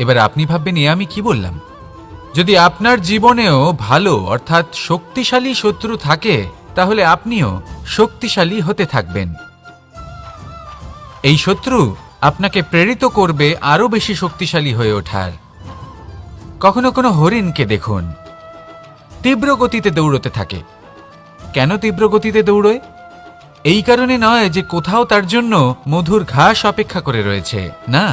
এবার আপনি ভাববেন, আমি কি বললাম? যদি আপনার জীবনেও ভালো অর্থাৎ শক্তিশালী শত্রু থাকে, তাহলে আপনিও শক্তিশালী হতে থাকবেন। এই শত্রু আপনাকে প্রেরিত করবে আরো বেশি শক্তিশালী হয়ে ওঠার। কখনো কোনো হরিণকে দেখুন, তীব্র গতিতে দৌড়তে থাকে। কেন তীব্র গতিতে দৌড়য়? এই কারণে নয় যে কোথাও তার জন্য মধুর ঘাস অপেক্ষা করে রয়েছে, না।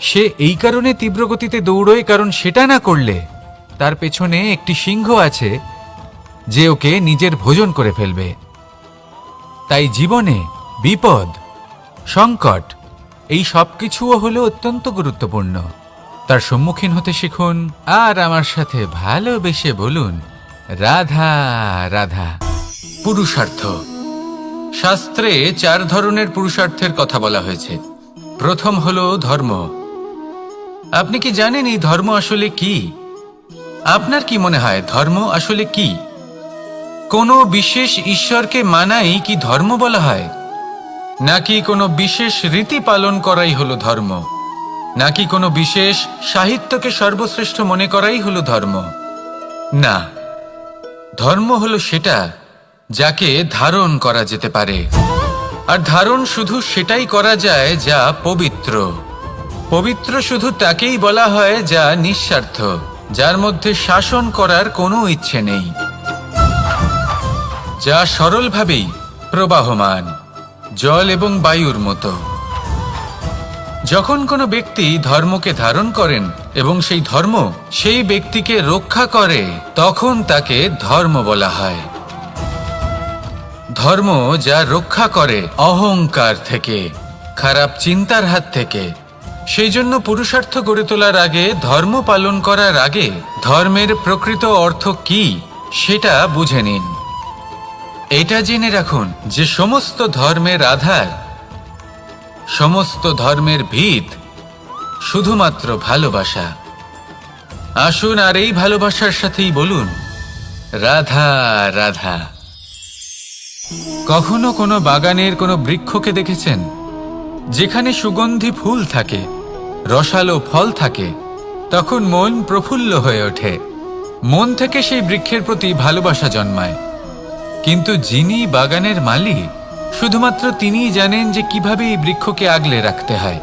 সে এই কারণে তীব্র গতিতে দৌড়য় কারণ সেটা না করলে তার পেছনে একটি সিংহ আছে যে ওকে নিজের ভোজন করে ফেলবে। তাই জীবনে বিপদ, সংকট, এই সব কিছুও হলো অত্যন্ত গুরুত্বপূর্ণ। তার সম্মুখীন হতে শিখুন আর আমার সাথে ভালোবেসে বলুন, রাধা রাধা। পুরুষার্থ। শাস্ত্রে 4 ধরনের পুরুষার্থের কথা বলা হয়েছে। প্রথম হলো ধর্ম। আপনি কি জানেন এই ধর্ম আসলে কি? আপনার কি মনে হয় ধর্ম আসলে কি? কোনো বিশেষ ঈশ্বরকে মানাই কি ধর্ম বলা হয়? নাকি কোনো বিশেষ রীতি পালন করাই হলো ধর্ম? নাকি কোনো বিশেষ সাহিত্যকে সর্বশ্রেষ্ঠ মনে করাই হলো ধর্ম? না, ধর্ম হলো সেটা যাকে ধারণ করা যেতে পারে। আর ধারণ শুধু সেটাই করা যায় যা পবিত্র। পবিত্র শুধু তাকেই বলা হয় যা নিঃস্বার্থ, যার মধ্যে শাসন করার কোনো ইচ্ছে নেই, যা সরলভাবেই প্রবাহমান, জল এবং বায়ুর মতো। যখন কোনো ব্যক্তি ধর্মকে ধারণ করেন এবং সেই ধর্ম সেই ব্যক্তিকে রক্ষা করে, তখন তাকে ধর্ম বলা হয়। ধর্ম যা রক্ষা করে অহংকার থেকে, খারাপ চিন্তার হাত থেকে। সেই জন্য পুরুষার্থ গড়ে তোলার আগে, ধর্ম পালন করার আগে ধর্মের প্রকৃত অর্থ কি সেটা বুঝে নিন। এটা জেনে রাখুন যে সমস্ত ধর্মের আধার, সমস্ত ধর্মের ভিত শুধুমাত্র ভালোবাসা। আসুন আর এই ভালোবাসার সাথেই বলুন, রাধা রাধা। কখনো কোনো বাগানের কোনো বৃক্ষকে দেখেছেন যেখানে সুগন্ধি ফুল থাকে, রসালো ফল থাকে? তখন মন প্রফুল্ল হয়ে ওঠে, মন থেকে সেই বৃক্ষের প্রতি ভালোবাসা জন্মায়। কিন্তু যিনি বাগানের মালিক, শুধুমাত্র তিনিই জানেন যে কিভাবে এই বৃক্ষকে আগলে রাখতে হয়,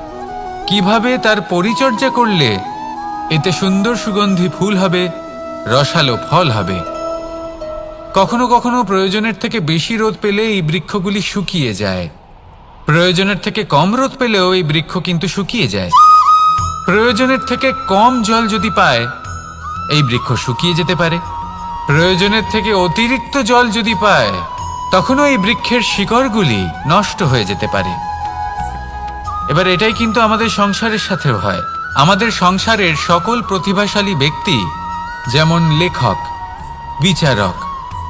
কিভাবে তার পরিচর্যা করলে এতে সুন্দর সুগন্ধি ফুল হবে, রসালো ফল হবে। কখনো কখনো প্রয়োজনের থেকে বেশি রোদ পেলে এই বৃক্ষগুলি শুকিয়ে যায়। প্রয়োজনের থেকে কম রোদ পেলেও এই বৃক্ষ কিন্তু শুকিয়ে যায়। প্রয়োজনের থেকে কম জল যদি পায়, এই বৃক্ষ শুকিয়ে যেতে পারে। প্রয়োজনের থেকে অতিরিক্ত জল যদি পায়, তখনও এই বৃক্ষের শিকড়গুলি নষ্ট হয়ে যেতে পারে। এবার এটাই কিন্তু আমাদের সংসারের সাথেও হয়। আমাদের সংসারের সকল প্রতিভাশালী ব্যক্তি, যেমন লেখক, বিচারক,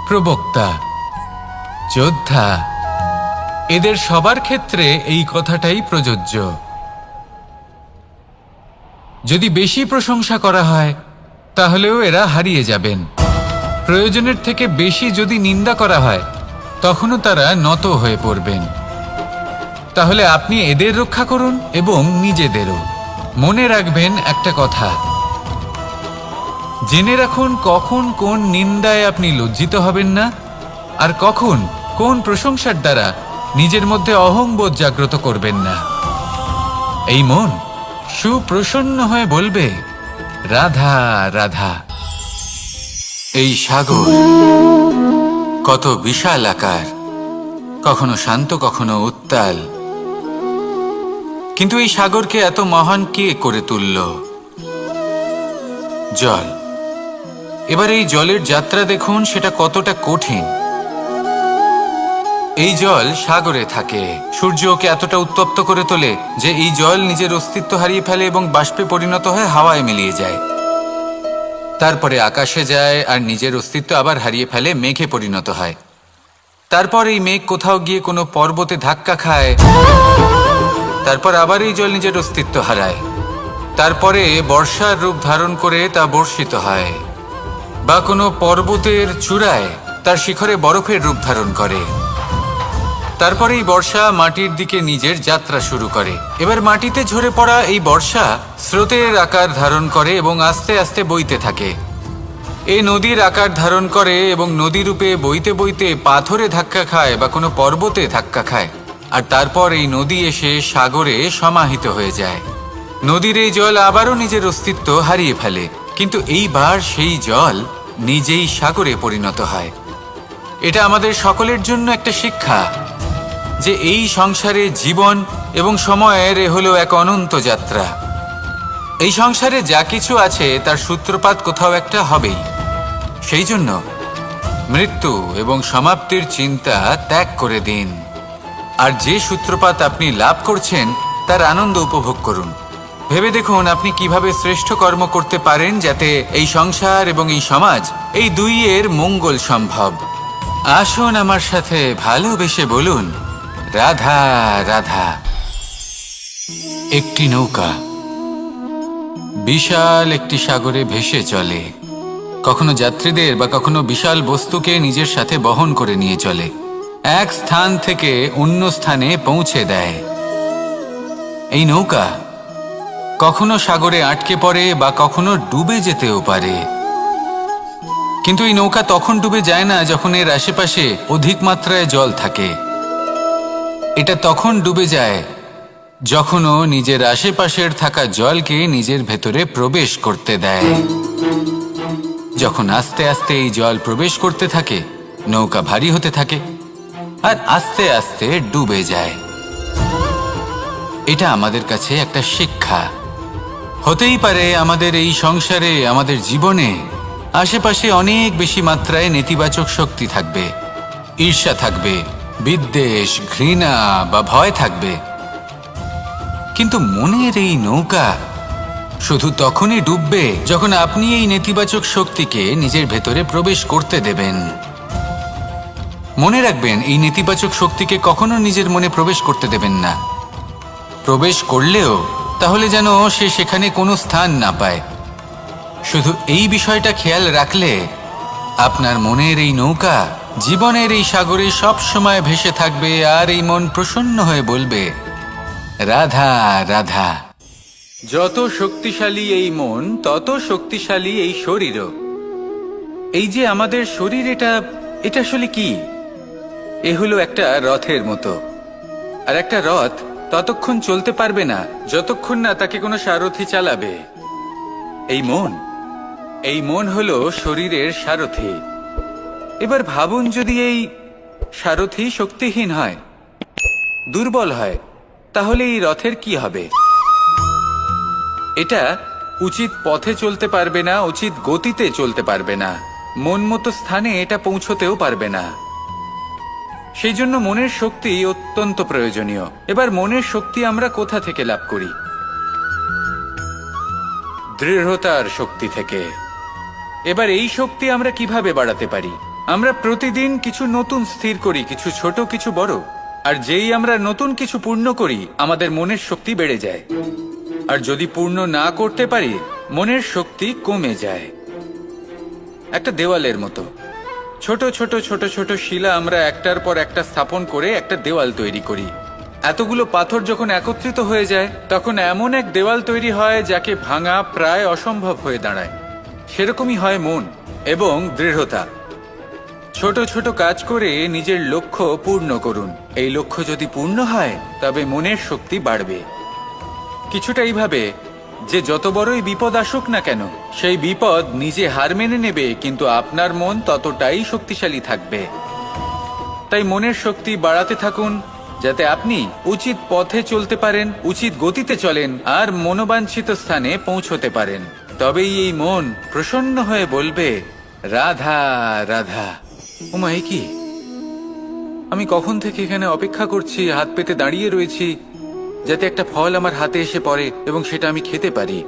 প্রবক্তা, যোদ্ধা, এদের সবার ক্ষেত্রে এই কথাটাই প্রযোজ্য। যদি বেশি প্রশংসা করা হয়, তাহলেও এরা হারিয়ে যাবেন। প্রয়োজনের থেকে বেশি যদি নিন্দা করা হয়, তখনও তারা নত হয়ে পড়বেন। তাহলে আপনি এদের রক্ষা করুন এবং নিজেদেরও। মনে রাখবেন একটা কথা, জেনে রাখুন কখন কোন নিন্দায় আপনি লজ্জিত হবেন না, আর কখন কোন প্রশংসার দ্বারা নিজের মধ্যে অহংবোধ জাগ্রত করবেন না। এই মন সুপ্রসন্ন হয়ে বলবে, রাধা রাধা। এই সাগর কত বিশাল আকার, কখনো শান্ত কখনো উত্তাল। কিন্তু এই সাগরকে এত মহান কে করে তুলল? জল। এবার এই জলের যাত্রা দেখুন, সেটা কতটা কঠিন। এই জল সাগরে থাকে, সূর্য ওকে এতটা উত্তপ্ত করে তোলে যে এই জল নিজের অস্তিত্ব হারিয়ে ফেলে এবং বাষ্পে পরিণত হয়ে হাওয়ায় মিলিয়ে যায়। তারপরে আকাশে যায় আর নিজের অস্তিত্ব আবার হারিয়ে ফেলে, মেঘে পরিণত হয়। তারপর এই মেঘ কোথাও গিয়ে কোনো পর্বতে ধাক্কা খায়, তারপর আবার এই জল নিজের অস্তিত্ব হারায়। তারপরে বর্ষার রূপ ধারণ করে তা বর্ষিত হয়, বা কোনো পর্বতের চূড়ায় তার শিখরে বরফের রূপ ধারণ করে। তারপরে এই বর্ষা মাটির দিকে নিজের যাত্রা শুরু করে। এবার মাটিতে ঝরে পড়া এই বর্ষা স্রোতের আকার ধারণ করে এবং আস্তে আস্তে বইতে থাকে। এই নদীর আকার ধারণ করে এবং নদী রূপে বইতে বইতে পাথরে ধাক্কা খায় বা কোনো পর্বতে ধাক্কা খায়। আর তারপর এই নদী এসে সাগরে সমাহিত হয়ে যায়। নদীর এই জল আবারও নিজের অস্তিত্ব হারিয়ে ফেলে, কিন্তু এইবার সেই জল নিজেই সাগরে পরিণত হয়। এটা আমাদের সকলের জন্য একটা শিক্ষা যে এই সংসারে জীবন এবং সময়ের এ হলো এক অনন্ত যাত্রা। এই সংসারে যা কিছু আছে তার সূত্রপাত কোথাও একটা হবেই। সেই জন্য মৃত্যু এবং সমাপ্তির চিন্তা ত্যাগ করে দিন, আর যে সূত্রপাত আপনি লাভ করছেন তার আনন্দ উপভোগ করুন। ভেবে দেখুন আপনি কিভাবে শ্রেষ্ঠ কর্ম করতে পারেন যাতে এই সংসার এবং এই সমাজ এই দুইয়ের মঙ্গল সম্ভব। আসুন আমার সাথে ভালোবেসে বলুন, রাধা রাধা। একটি নৌকা বিশাল একটি সাগরে ভেসে চলে, কখনো যাত্রীদের বা কখনো বিশাল বস্তুকে নিজের সাথে বহন করে নিয়ে চলে, এক স্থান থেকে অন্য স্থানে পৌঁছে দেয়। এই নৌকা কখনো সাগরে আটকে পড়ে বা কখনো ডুবে যেতেও পারে, কিন্তু এই নৌকা তখন ডুবে যায় না যখন এর আশেপাশে অধিক মাত্রায় জল থাকে। এটা তখন ডুবে যায় যখন ও নিজের আশেপাশের থাকা জলকে নিজের ভেতরে প্রবেশ করতে দেয়। যখন আস্তে আস্তে এই জল প্রবেশ করতে থাকে, নৌকা ভারী হতে থাকে আর আস্তে আস্তে ডুবে যায়। এটা আমাদের কাছে একটা শিক্ষা। হতেই পারে আমাদের এই সংসারে, আমাদের জীবনে আশেপাশে অনেক বেশি মাত্রায় নেতিবাচক শক্তি থাকবে, ঈর্ষা থাকবে, বিদ্বেষ, ঘৃণা বা ভয় থাকবে, কিন্তু মনের এই নৌকা শুধু তখনই ডুববে যখন আপনি এই নেতিবাচক শক্তিকে নিজের ভেতরে প্রবেশ করতে দেবেন। মনে রাখবেন, এই নেতিবাচক শক্তিকে কখনো নিজের মনে প্রবেশ করতে দেবেন না। প্রবেশ করলেও তাহলে যেন সে সেখানে কোনো স্থান না পায়। শুধু এই বিষয়টা খেয়াল রাখলে আপনার মনের এই নৌকা জীবনের এই সাগরে সব সময় ভেসে থাকবে, আর এই মন প্রসন্ন হয়ে বলবে, রাধা রাধা। যত শক্তিশালী এই মন, তত শক্তিশালী এই শরীরও। এই যে আমাদের শরীর, এটা আসলে কি? এ হলো একটা রথের মতো, আর একটা রথ ততক্ষণ চলতে পারবে না যতক্ষণ না তাকে কোনো সারথি চালাবে। এই মন হলো শরীরের সারথি। এবার ভাবুন, যদি এই সারথি শক্তিহীন হয়, দুর্বল হয়, তাহলে এই রথের কি হবে? এটা উচিত পথে চলতে পারবে না, উচিত গতিতে চলতে পারবে না, মন মতো স্থানে এটা পৌঁছতেও পারবে না। সেই জন্য মনের শক্তি অত্যন্ত প্রয়োজনীয়। এবার মনের শক্তি আমরা কোথা থেকে লাভ করি? দৃঢ়তার শক্তি থেকে। এবার এই শক্তি আমরা কিভাবে বাড়াতে পারি? আমরা প্রতিদিন কিছু নতুন স্থির করি, কিছু ছোট কিছু বড়, আর যেই আমরা নতুন কিছু পূর্ণ করি আমাদের মনের শক্তি বেড়ে যায়। আর যদি পূর্ণ না করতে পারি, মনের শক্তি কমে যায়। একটা দেওয়ালের মতো ছোট ছোট ছোট ছোট শিলা আমরা একটার পর একটা স্থাপন করে একটা দেওয়াল তৈরি করি। এতগুলো পাথর যখন একত্রিত হয়ে যায়, তখন এমন এক দেওয়াল তৈরি হয় যাকে ভাঙা প্রায় অসম্ভব হয়ে দাঁড়ায়। সেরকমই হয় মন এবং দৃঢ়তা। ছোট ছোট কাজ করে নিজের লক্ষ্য পূর্ণ করুন। এই লক্ষ্য যদি পূর্ণ হয়, তবে মনের শক্তি বাড়বে। কিছুটা এইভাবে যে যত বড়ই বিপদ আসুক না কেন, সেই বিপদ নিজে হার মেনে নেবে, কিন্তু আপনার মন ততটাই শক্তিশালী থাকবে। তাই মনের শক্তি বাড়াতে থাকুন, যাতে আপনি উচিত পথে চলতে পারেন, উচিত গতিতে চলেন আর মনোবাঞ্ছিত স্থানে পৌঁছতে পারেন। তবেই এই মন প্রসন্ন হয়ে বলবে, রাধা রাধা। ওমা, এ কি? আমি কখন থেকে এখানে অপেক্ষা করছি, হাত পেতে দাঁড়িয়ে রয়েছি যাতে একটা ফল আমার হাতে এসে পড়ে এবং সেটা আমি খেতে পারি।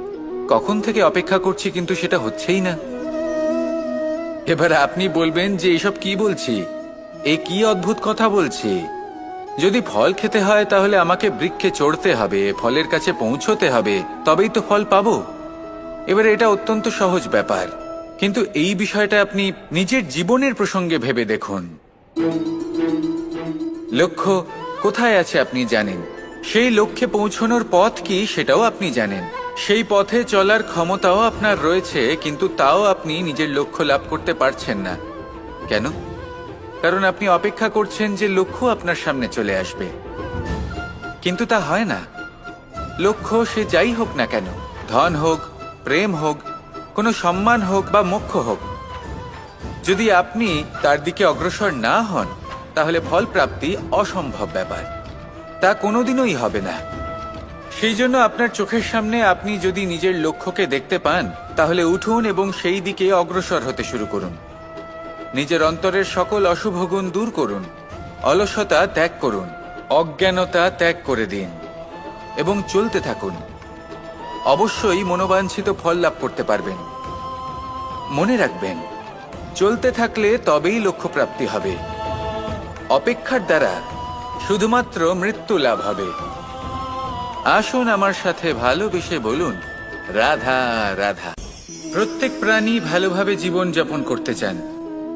কখন থেকে অপেক্ষা করছি, কিন্তু সেটা হচ্ছেই না। এবার আপনি বলবেন যে এসব কি বলছি, এ কি অদ্ভুত কথা বলছি। যদি ফল খেতে হয় তাহলে আমাকে বৃক্ষে চড়তে হবে, ফলের কাছে পৌঁছতে হবে, তবেই তো ফল পাবো। এবারে এটা অত্যন্ত সহজ ব্যাপার, কিন্তু এই বিষয়টা আপনি নিজের জীবনের প্রসঙ্গে ভেবে দেখুন। লক্ষ্য কোথায় আছে আপনি জানেন, সেই লক্ষ্যে পৌঁছানোর পথ কি সেটাও আপনি জানেন, সেই পথে চলার ক্ষমতাও আপনার রয়েছে, কিন্তু তাও আপনি নিজের লক্ষ্য লাভ করতে পারছেন না। কেন? কারণ আপনি অপেক্ষা করছেন যে লক্ষ্য আপনার সামনে চলে আসবে, কিন্তু তা হয় না। লক্ষ্য সে যাই হোক না কেন, ধন হোক, প্রেম হোক, কোনো সম্মান হোক বা মোক্ষ হোক, যদি আপনি তার দিকে অগ্রসর না হন তাহলে ফল প্রাপ্তি অসম্ভব ব্যাপার, তা কোনোদিনই হবে না। সেই জন্য আপনার চোখের সামনে আপনি যদি নিজের লক্ষ্যকে দেখতে পান তাহলে উঠুন এবং সেই দিকে অগ্রসর হতে শুরু করুন। নিজের অন্তরের সকল অশুভ গুণ দূর করুন, অলসতা ত্যাগ করুন, অজ্ঞানতা ত্যাগ করে দিন এবং চলতে থাকুন। অবশ্যই মনোবাঞ্ছিত ফল লাভ করতে পারবেন। মনে রাখবেন, চলতে থাকলে তবেই লক্ষ্য প্রাপ্তি হবে। অপেক্ষার দ্বারা শুধুমাত্র মৃত্যু লাভ হবে। আসুন আমার সাথে ভালোবেসে বলুন, রাধা রাধা। প্রত্যেক প্রাণী ভালোভাবে জীবন যাপন করতে চান,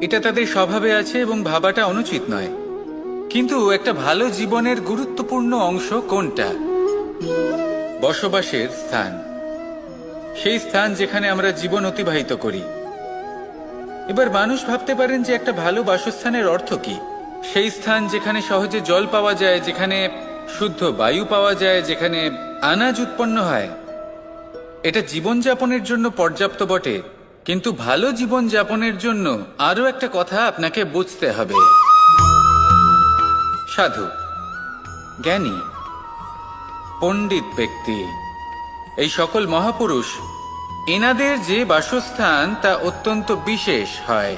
এটা তাদের স্বভাবে আছে এবং ভাবাটা অনুচিত নয়। কিন্তু একটা ভালো জীবনের গুরুত্বপূর্ণ অংশ কোনটা? বসবাসের স্থান, সেই স্থান যেখানে আমরা জীবন অতিবাহিত করি। এবার মানুষ ভাবতে পারেন যে একটা ভালো বাসস্থানের অর্থ কি? সেই স্থান যেখানে সহজে জল পাওয়া যায়, যেখানে শুদ্ধ বায়ু পাওয়া যায়, যেখানে আনাজ উৎপন্ন হয়। এটা জীবনযাপনের জন্য পর্যাপ্ত বটে, কিন্তু ভালো জীবন যাপনের জন্য আরো একটা কথা আপনাকে বুঝতে হবে। সাধু, জ্ঞানী, পণ্ডিত ব্যক্তি, এই সকল মহাপুরুষ, এনাদের যে বাসস্থান তা অত্যন্ত বিশেষ হয়।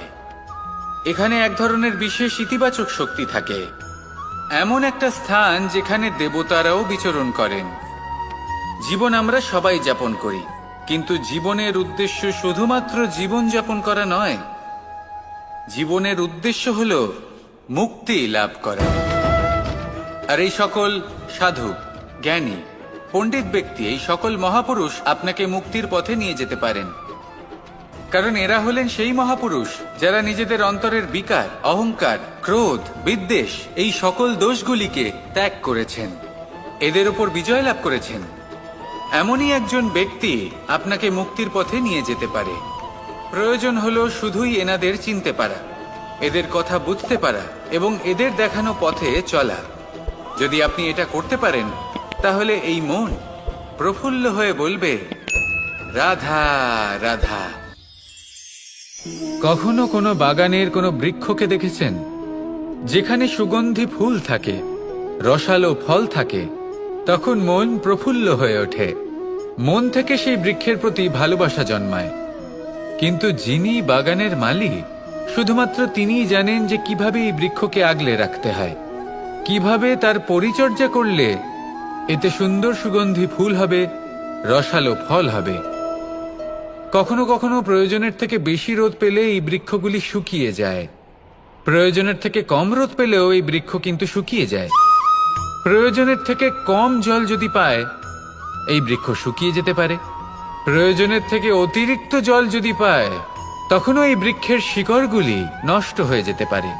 এখানে এক ধরনের বিশেষ ইতিবাচক শক্তি থাকে, এমন একটা স্থান যেখানে দেবতারাও বিচরণ করেন। জীবন আমরা সবাই যাপন করি, কিন্তু জীবনের উদ্দেশ্য শুধুমাত্র জীবন যাপন করা নয়। জীবনের উদ্দেশ্য হল মুক্তি লাভ করা। আর এই সকল সাধু, জ্ঞানী, পণ্ডিত ব্যক্তি, এই সকল মহাপুরুষ আপনাকে মুক্তির পথে নিয়ে যেতে পারেন, কারণ এরা হলেন সেই মহাপুরুষ যারা নিজেদের অন্তরের বিকার, অহংকার, ক্রোধ, বিদ্বেষ, এই সকল দোষগুলিকে ত্যাগ করেছেন, এদের উপর বিজয় লাভ করেছেন। এমনই একজন ব্যক্তি আপনাকে মুক্তির পথে নিয়ে যেতে পারে। প্রয়োজন হলো শুধুই এনাদের চিনতে পারা, এদের কথা বুঝতে পারা এবং এদের দেখানো পথে চলা। যদি আপনি এটা করতে পারেন তাহলে এই মন প্রফুল্ল হয়ে বলবে, রাধা রাধা। কখনো কোনো বাগানের কোনো বৃক্ষকে দেখেছেন যেখানে সুগন্ধি ফুল থাকে, রসালো ফল থাকে? তখন মন প্রফুল্ল হয়ে ওঠে, মন থেকে সেই বৃক্ষের প্রতি ভালোবাসা জন্মায়। কিন্তু যিনি বাগানের মালিক, শুধুমাত্র তিনিই জানেন যে কিভাবে এই বৃক্ষকে আগলে রাখতে হয়, কিভাবে তার পরিচর্যা করলে এতে সুন্দর সুগন্ধি ফুল হবে, রসালো ফল হবে। কখনো কখনো প্রয়োজনের থেকে বেশি রোদ পেলে এই বৃক্ষগুলি শুকিয়ে যায়, প্রয়োজনের থেকে কম রোদ পেলেও এই বৃক্ষ কিন্তু শুকিয়ে যায়। প্রয়োজনের থেকে কম জল যদি পায় এই বৃক্ষ শুকিয়ে যেতে পারে, প্রয়োজনের থেকে অতিরিক্ত জল যদি পায় তখনও এই বৃক্ষের শিকড়গুলি নষ্ট হয়ে যেতে পারে।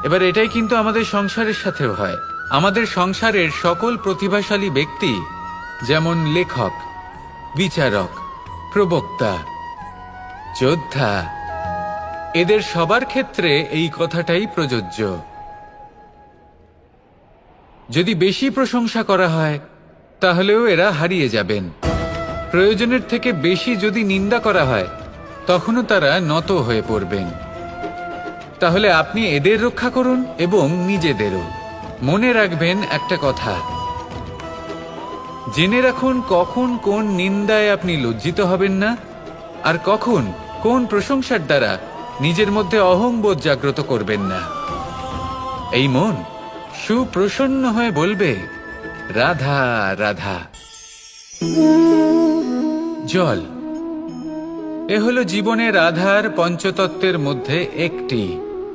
এবার এটাই কিন্তু আমাদের সংসারের সাথেও হয়। আমাদের সংসারের সকল প্রতিভাশালী ব্যক্তি, যেমন লেখক, বিচারক, প্রবক্তা, যোদ্ধা, এদের সবার ক্ষেত্রে এই কথাটাই প্রযোজ্য। যদি বেশি প্রশংসা করা হয় তাহলেও এরা হারিয়ে যাবেন, প্রয়োজনের থেকে বেশি যদি নিন্দা করা হয় তখনও তারা নত হয়ে পড়বেন। তাহলে আপনি এদের রক্ষা করুন এবং নিজেদেরও। মনে রাখবেন একটা কথা, জেনে রাখুন কখন কোন নিন্দায় আপনি লজ্জিত হবেন না, আর কখন কোন প্রশংসার দ্বারা নিজের মধ্যে অহংবোধ জাগ্রত করবেন না। এই মন সুপ্রসন্ন হয়ে বলবে, রাধা রাধা। জল এ হলো জীবনের আধার পঞ্চতত্ত্বের মধ্যে একটি,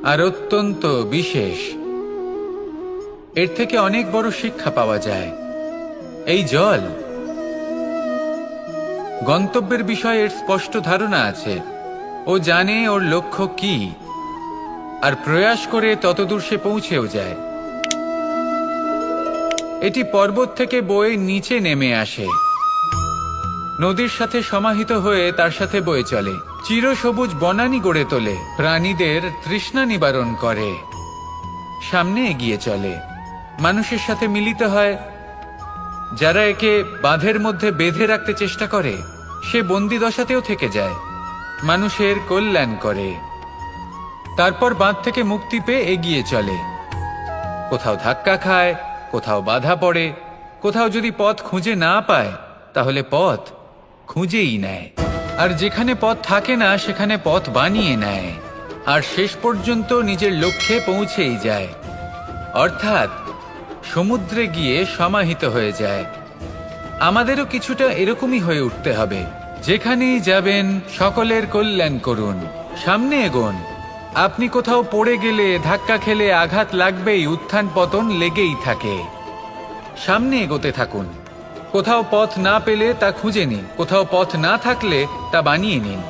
আর অত্যন্ত বিশেষ। এর থেকে অনেক বড় শিক্ষা পাওয়া যায়। এই জল গন্তব্যের বিষয়ে এর স্পষ্ট ধারণা আছে। ও জানে ওর লক্ষ্য কি, আর প্রয়াস করে ততদূর সে পৌঁছেও যায়। এটি পর্বত থেকে বয়ে নিচে নেমে আসে, নদীর সাথে সমাহিত হয়ে তার সাথে বয়ে চলে, চিরসবুজ বনানী গড়ে তোলে, প্রাণীদের তৃষ্ণা নিবারণ করে, সামনে এগিয়ে চলে, মানুষের সাথে মিলিত হয়। যারা একে বাঁধের মধ্যে বেঁধে রাখতে চেষ্টা করে সে বন্দি দশাতেও থেকে যায়, মানুষের কল্যাণ করে। তারপর বাঁধ থেকে মুক্তি পেয়ে এগিয়ে চলে, কোথাও ধাক্কা খায়, কোথাও বাধা পড়ে, কোথাও যদি পথ খুঁজে না পায় তাহলে পথ খুঁজেই নেয়, আর যেখানে পথ থাকে না সেখানে পথ বানিয়ে নেয়, আর শেষ পর্যন্ত নিজের লক্ষ্যে পৌঁছেই যায়, অর্থাৎ সমুদ্রে গিয়ে সমাহিত হয়ে যায়। আমাদেরও কিছুটা এরকমই হয়ে উঠতে হবে। যেখানেই যাবেন সকলের কল্যাণ করুন, সামনে এগোন। আপনি কোথাও পড়ে গেলে, ধাক্কা খেলে আঘাত লাগবেই, উত্থান পতন লেগেই থাকে। সামনে এগোতে থাকুন। কোথাও পথ না পেলে তা খুঁজে নিন, কোথাও পথ না থাকলে তা বানিয়ে নিন।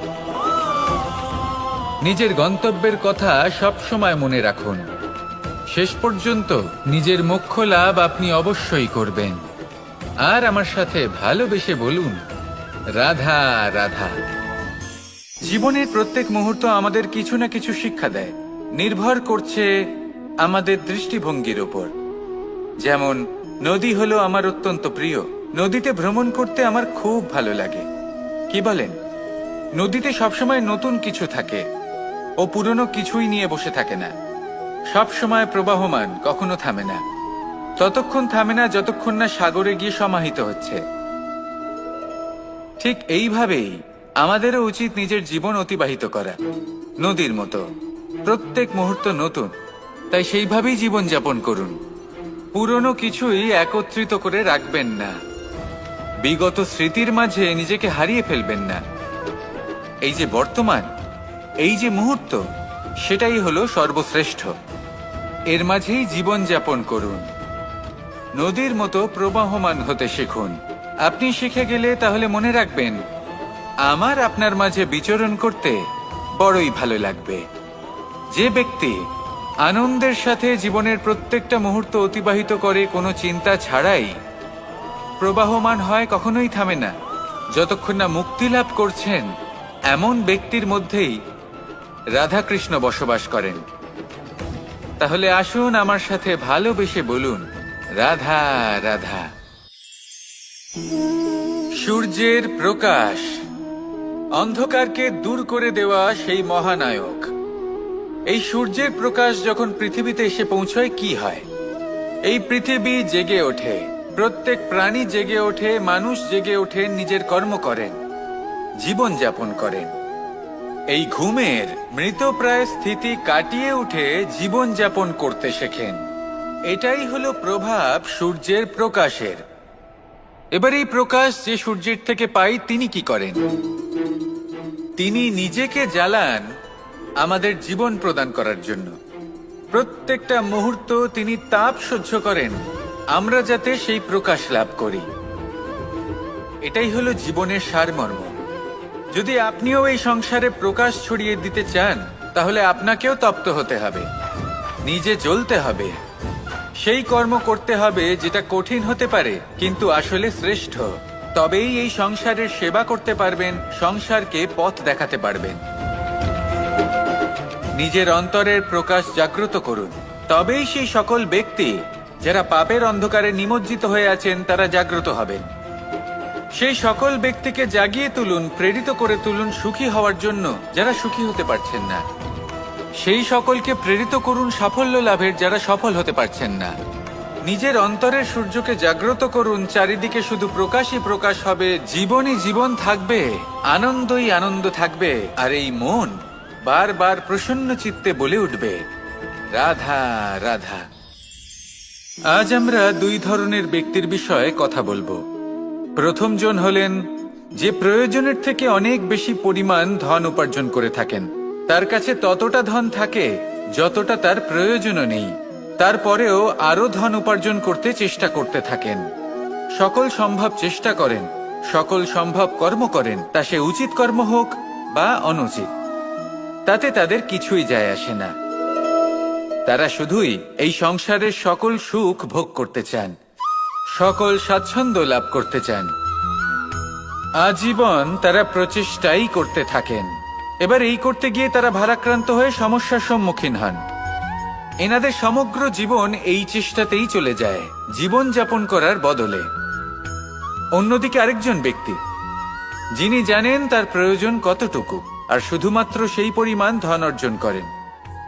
নিজের গন্তব্যের কথা সব সময় মনে রাখুন। শেষ পর্যন্ত নিজের মোক্ষ লাভ আপনি অবশ্যই করবেন। আর আমার সাথে ভালোবেসে বলুন, রাধা রাধা। জীবনের প্রত্যেক মুহূর্ত আমাদের কিছু না কিছু শিক্ষা দেয়, নির্ভর করছে আমাদের দৃষ্টিভঙ্গির উপর। যেমন নদী হলো আমার অত্যন্ত প্রিয়, নদীতে ভ্রমণ করতে আমার খুব ভালো লাগে। কি বলেন? নদীতে সবসময় নতুন কিছু থাকে, ও পুরনো কিছুই নিয়ে বসে থাকে না। সব সময় প্রবাহমান, কখনো থামে না। ততক্ষণ থামে না যতক্ষণ না সাগরে গিয়ে সমাহিত হচ্ছে। ঠিক এইভাবেই আমাদেরও উচিত নিজের জীবন অতিবাহিত করা, নদীর মতো। প্রত্যেক মুহূর্ত নতুন, তাই সেইভাবেই জীবন যাপন করুন। পুরনো কিছুই একত্রিত করে রাখবেন না, বিগত স্মৃতির মাঝে নিজেকে হারিয়ে ফেলবেন না। এই যে বর্তমান, এই যে মুহূর্ত, সেটাই হলো সর্বশ্রেষ্ঠ। এর মাঝেই জীবন যাপন করুন, নদীর মতো প্রবাহমান হতে শিখুন। আপনি শিখে গেলে তাহলে মনে রাখবেন, আমার আপনার মাঝে বিচরণ করতে বড়ই ভালো লাগবে। যে ব্যক্তি আনন্দের সাথে জীবনের প্রত্যেকটা মুহূর্ত অতিবাহিত করে কোনো চিন্তা ছাড়াই, প্রবাহমান হয়, কখনোই থামে না, যতক্ষণ না মুক্তি লাভ করছেন, এমন ব্যক্তির মধ্যেই রাধাকৃষ্ণ বসবাস করেন। তাহলে আসুন আমার সাথে ভালোবেসে বলুন, রাধা রাধা। সূর্যের প্রকাশ অন্ধকারকে দূর করে দেওয়া সেই মহানায়ক। এই সূর্যের প্রকাশ যখন পৃথিবীতে এসে পৌঁছয় কি হয়? এই পৃথিবী জেগে ওঠে, প্রত্যেক প্রাণী জেগে ওঠে, মানুষ জেগে ওঠে, নিজের কর্ম করেন, জীবন যাপন করেন। এই ঘুমের মৃতপ্রায় স্থিতি কাটিয়ে উঠে জীবন যাপন করতে শেখেন। এটাই হলো প্রভাব সূর্যের প্রকাশের। এবার এই প্রকাশ যে সূর্যের থেকে পাই, তিনি কি করেন? তিনি নিজেকে জ্বালান আমাদের জীবন প্রদান করার জন্য। প্রত্যেকটা মুহূর্ত তিনি তাপ সহ্য করেন, আমরা যাতে সেই প্রকাশ লাভ করি। এটাই হলো জীবনের সারমর্ম। যদি আপনিও এই সংসারে প্রকাশ ছড়িয়ে দিতে চান, তাহলে আপনাকেও তপ্ত হতে হবে, নিজে জ্বলতে হবে, সেই কর্ম করতে হবে যেটা কঠিন হতে পারে কিন্তু আসলে শ্রেষ্ঠ। তবেই এই সংসারের সেবা করতে পারবেন, সংসারকে পথ দেখাতে পারবেন। নিজের অন্তরের প্রকাশ জাগ্রত করুন, তবেই সেই সকল ব্যক্তি যারা পাপের অন্ধকারে নিমজ্জিত হয়ে আছেন তারা জাগ্রত হবেন। সেই সকল ব্যক্তিকে জাগিয়ে তুলুন, প্রেরিত করে তুলুন সুখী হওয়ার জন্য যারা সুখী হতে পারছেন না। সেই সকলকে প্রেরিত করুন সাফল্য লাভের যারা সফল হতে পারছেন না। নিজের অন্তরের সূর্যকে জাগ্রত করুন, চারিদিকে শুধু প্রকাশই প্রকাশ হবে, জীবনই জীবন থাকবে, আনন্দই আনন্দ থাকবে, আর এই মন বারবার প্রসন্ন চিত্তে বলে উঠবে, রাধা রাধা। আজ আমরা দুই ধরনের ব্যক্তির বিষয়ে কথা বলবো। প্রথম জন হলেন যে প্রয়োজনের থেকে অনেক বেশি পরিমাণ ধন উপার্জন করে থাকেন। তার কাছে ততটা ধন থাকে যতটা তার প্রয়োজনও নেই, তারপরেও আরো ধন উপার্জন করতে চেষ্টা করতে থাকেন। সকল সম্ভব চেষ্টা করেন, সকল সম্ভব কর্ম করেন, তা সে উচিত কর্ম হোক বা অনুচিত, তাতে তাদের কিছুই যায় আসে না। তারা শুধুই এই সংসারের সকল সুখ ভোগ করতে চান, সকল স্বাচ্ছন্দ্য লাভ করতে চান। আজীবন তারা প্রচেষ্টাই করতে থাকেন। এবার এই করতে গিয়ে তারা ভারাক্রান্ত হয়ে সমস্যার সম্মুখীন হন। এনাদের সমগ্র জীবন এই চেষ্টাতেই চলে যায়, জীবন যাপন করার বদলে। অন্যদিকে আরেকজন ব্যক্তি যিনি জানেন তার প্রয়োজন কতটুকু, আর শুধুমাত্র সেই পরিমাণ ধন অর্জন করেন,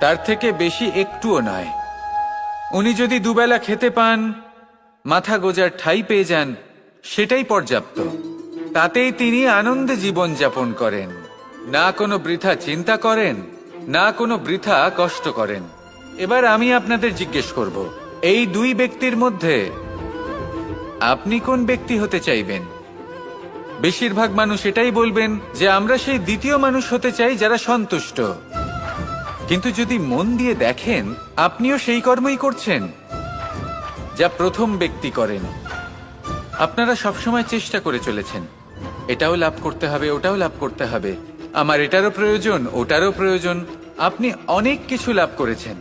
তার থেকে বেশি একটুও নয়। উনি যদি দুবেলা খেতে পান, মাথা গোজার ঠাঁই পেয়ে যান, সেটাই পর্যাপ্ত। তাতেই তিনি আনন্দে জীবন যাপন করেন, না কোনো বৃথা চিন্তা করেন, না কোনো বৃথা কষ্ট করেন। এবার আমি আপনাদের জিজ্ঞেস করব, এই দুই ব্যক্তির মধ্যে আপনি কোন ব্যক্তি হতে চাইবেন? বেশিরভাগ মানুষ এটাই বলবেন যে আমরা সেই দ্বিতীয় মানুষ হতে চাই যারা সন্তুষ্ট। কিন্তু যদি মন দিয়ে দেখেন, আপনিও সেই কর্মই করছেন যা প্রথম ব্যক্তি করেন। আপনারা সবসময় চেষ্টা করে চলেছেন, এটাও লাভ করতে হবে, ওটাও লাভ করতে হবে, আমার এটারও প্রয়োজন, ওটারও প্রয়োজন। আপনি অনেক কিছু লাভ করেছেন,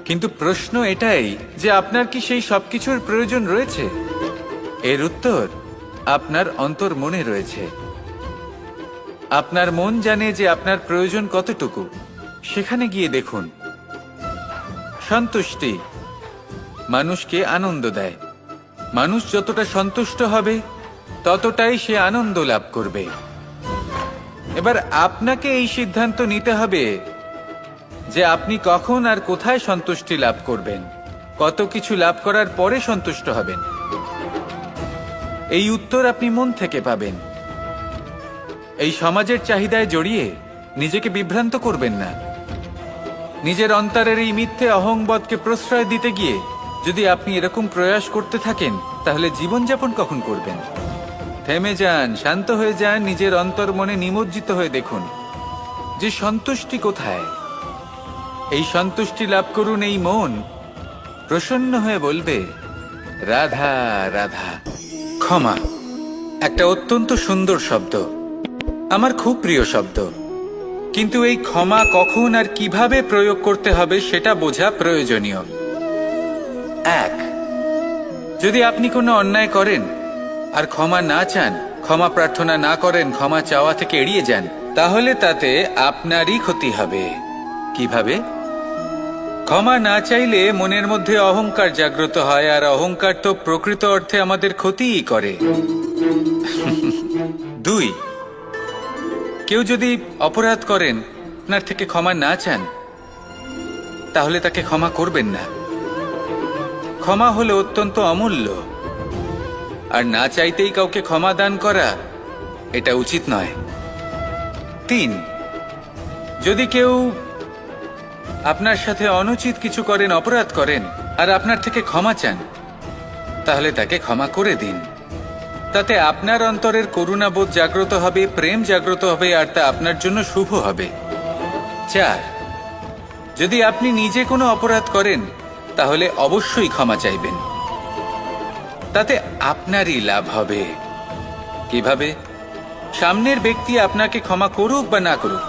কিন্তু প্রশ্ন এটাই যে আপনার কি সেই সবকিছুর প্রয়োজন রয়েছে? এর উত্তর আপনার অন্তর মনে রয়েছে। আপনার মন জানে যে আপনার প্রয়োজন কতটুকু। সেখানে গিয়ে দেখুন। সন্তুষ্টি মানুষকে আনন্দ দেয়। মানুষ যতটা সন্তুষ্ট হবে ততটাই সে আনন্দ লাভ করবে। এবার আপনাকে এই সিদ্ধান্ত নিতে হবে যে আপনি কখন আর কোথায় সন্তুষ্টি লাভ করবেন, কত কিছু লাভ করার পরে সন্তুষ্ট হবেন। এই উত্তর আপনি মন থেকে পাবেন। এই সমাজের চাহিদায় জড়িয়ে নিজেকে বিভ্রান্ত করবেন না। নিজের অন্তরের এই মিথ্যে অহংবোধকে প্রশ্রয় দিতে গিয়ে যদি আপনি এরকম প্রয়াস করতে থাকেন, তাহলে জীবনযাপন কখন করবেন? থেমে যান, শান্ত হয়ে যান, নিজের অন্তর মনে নিমজ্জিত হয়ে দেখুন যে সন্তুষ্টি কোথায়। এই সন্তুষ্টি লাভ করুন। এই মন প্রসন্ন হয়ে বলবে, রাধা রাধা। ক্ষমা একটা অত্যন্ত সুন্দর শব্দ, আমার খুব প্রিয় শব্দ, কিন্তু এই ক্ষমা কখন আর কিভাবে প্রয়োগ করতে হবে সেটা বোঝা প্রয়োজনীয়। এক, যদি আপনি কোনো অন্যায় করেন আর ক্ষমা না চান, ক্ষমা প্রার্থনা না করেন, ক্ষমা চাওয়া থেকে এড়িয়ে যান, তাহলে তাতে আপনারই ক্ষতি হবে। কিভাবে? ক্ষমা না চাইলে মনের মধ্যে অহংকার জাগ্রত হয়, আর অহংকার তো প্রকৃত অর্থে আমাদের ক্ষতিই করে। দুই, কেউ যদি অপরাধ করেন, আপনার থেকে ক্ষমা না চান, তাহলে তাকে ক্ষমা করবেন না। ক্ষমা হলো অত্যন্ত অমূল্য, আর না চাইতেই কাউকে ক্ষমা দান করা এটা উচিত নয়। তিন, যদি কেউ আপনার সাথে অনুচিত কিছু করেন, অপরাধ করেন, আর আপনার থেকে ক্ষমা চান, তাহলে তাকে ক্ষমা করে দিন। তাতে আপনার অন্তরের করুণাবোধ জাগ্রত হবে, প্রেম জাগ্রত হবে, আর তা আপনার জন্য শুভ হবে। চার, যদি আপনি নিজে কোনো অপরাধ করেন, তাহলে অবশ্যই ক্ষমা চাইবেন। তাতে আপনারই লাভ হবে। কিভাবে? সামনের ব্যক্তি আপনাকে ক্ষমা করুক বা না করুক,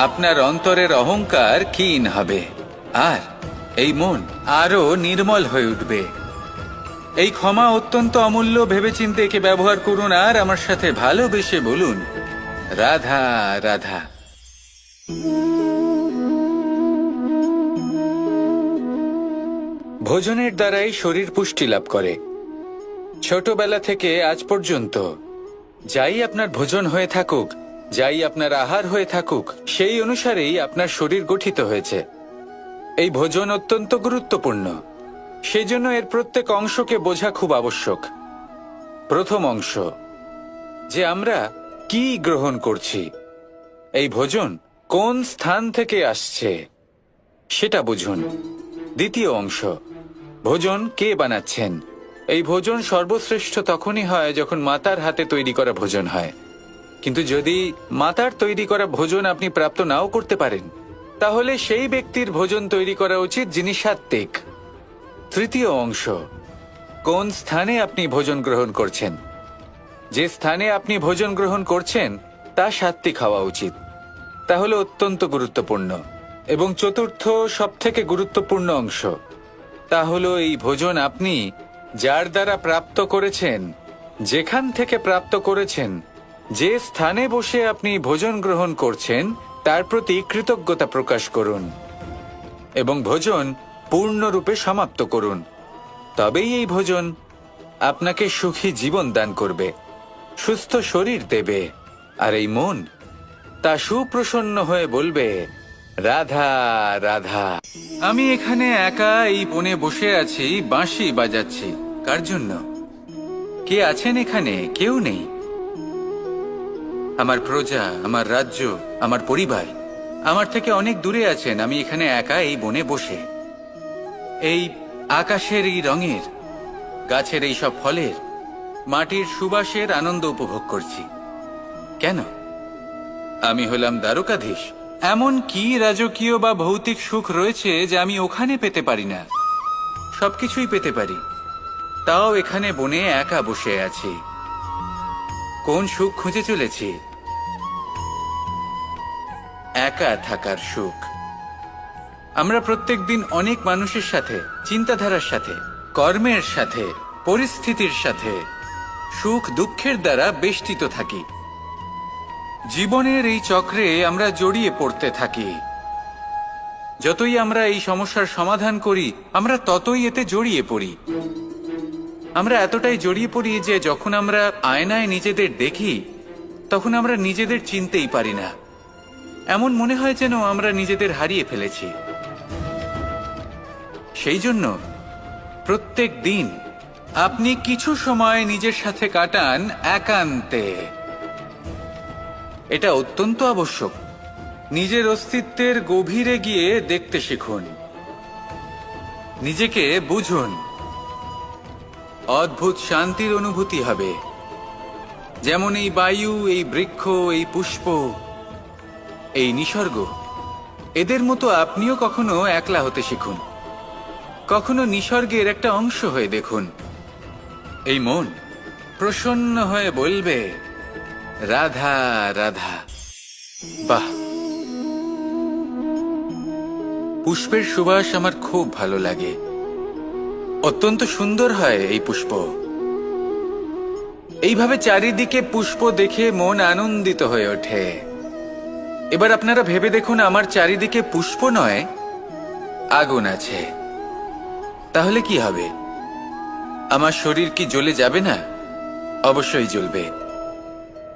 আপনার অন্তরের অহংকার ক্ষীণ হবে, আর এই মন আরো নির্মল হয়ে উঠবে। এই ক্ষমা অত্যন্ত অমূল্য, ভেবেচিন্তে একে ব্যবহার করুন, আর আমার সাথে ভালোবেসে বলুন, রাধা রাধা। ভোজনের দ্বারাই শরীর পুষ্টি লাভ করে। ছোটবেলা থেকে আজ পর্যন্ত যাই আপনার ভোজন হয়ে থাকুক, যাই আপনার আহার হয়ে থাকুক, সেই অনুসারেই আপনার শরীর গঠিত হয়েছে। এই ভোজন অত্যন্ত গুরুত্বপূর্ণ, সেজন্য এর প্রত্যেক অংশকে বোঝা খুব আবশ্যক। প্রথম অংশ, যে আমরা কি গ্রহণ করছি, এই ভোজন কোন স্থান থেকে আসছে সেটা বুঝুন। দ্বিতীয় অংশ, ভোজন কে বানাচ্ছেন। এই ভোজন সর্বশ্রেষ্ঠ তখনই হয় যখন মাতার হাতে তৈরি করা ভোজন হয়। কিন্তু যদি মাতার তৈরি করা ভোজন আপনি প্রাপ্ত নাও করতে পারেন, তাহলে সেই ব্যক্তির ভোজন তৈরি করা উচিত যিনি সাত্ত্বিক। তৃতীয় অংশ, কোন স্থানে আপনি ভোজন গ্রহণ করছেন। যে স্থানে আপনি ভোজন গ্রহণ করছেন তা সাত্ত্বিক হওয়া উচিত। তাহলে অত্যন্ত গুরুত্বপূর্ণ। এবং চতুর্থ সবথেকে গুরুত্বপূর্ণ অংশ, তা হলো এই ভোজন আপনি যার দ্বারা প্রাপ্ত করেছেন, যেখান থেকে প্রাপ্ত করেছেন, যে স্থানে বসে আপনি ভোজন গ্রহণ করছেন তার প্রতি কৃতজ্ঞতা প্রকাশ করুন এবং ভোজন পূর্ণরূপে সমাপ্ত করুন। তবেই এই ভোজন আপনাকে সুখী জীবন দান করবে, সুস্থ শরীর দেবে, আর এই মন তা সুপ্রসন্ন হয়ে বলবে, রাধা রাধা। আমি এখানে একা এই বনে বসে আছি, বাঁশি বাজাচ্ছি। কার জন্য? কে আছেন এখানে? কেউ নেই। আমার প্রজা, আমার রাজ্য, আমার পরিবার আমার থেকে অনেক দূরে আছেন। আমি এখানে একা এই বনে বসে এই আকাশের এই রঙের, গাছের এই সব ফলের, মাটির সুবাসের আনন্দ উপভোগ করছি। কেন? আমি হলাম দ্বারকাধীশ। এমন কি রাজকীয় বা ভৌতিক সুখ রয়েছে যে আমি ওখানে পেতে পারি না? সবকিছুই পেতে পারি, তাও এখানে বনে একা বসে আছি। কোন সুখ খুঁজে চলেছি? একা থাকার সুখ। আমরা প্রত্যেকদিন অনেক মানুষের সাথে, চিন্তাধারার সাথে, কর্মের সাথে, পরিস্থিতির সাথে, সুখ দুঃখের দ্বারা বেষ্টিত থাকি। জীবনের এই চক্রে আমরা জড়িয়ে পড়তে থাকি। যতই আমরা এই সমস্যার সমাধান করি, আমরা ততই এতে জড়িয়ে পড়ি। আমরা এতটাই জড়িয়ে পড়ি যে যখন আমরা আয়নায় নিজেদের দেখি, তখন আমরা নিজেদের চিনতেই পারি না। এমন মনে হয় যেন আমরা নিজেদের হারিয়ে ফেলেছি। সেই জন্য প্রত্যেক দিন আপনি কিছু সময় নিজের সাথে কাটান একান্তে। এটা অত্যন্ত আবশ্যক। নিজের অস্তিত্বের গভীরে গিয়ে দেখতে শিখুন, নিজেকে বুঝুন। অদ্ভুত শান্তির অনুভূতি হবে। যেমন এই বায়ু, এই বৃক্ষ, এই পুষ্প, এই নিসর্গ, এদের মতো আপনিও কখনো একলা হতে শিখুন। কখনো নিসর্গের একটা অংশ হয়ে দেখুন। এই মন প্রসন্ন হয়ে বলবে, রাধা রাধা। বাহ, পুষ্পের সুবাস আমার খুব ভালো লাগে। অত্যন্ত সুন্দর হয় এই পুষ্প। এইভাবে চারিদিকে পুষ্প দেখে মন আনন্দিত হয়ে ওঠে। এবার আপনারা ভেবে দেখুন, আমার চারিদিকে পুষ্প নয়, আগুন আছে। তাহলে কি হবে? আমার শরীর কি জ্বলে যাবে না? অবশ্যই জ্বলবে।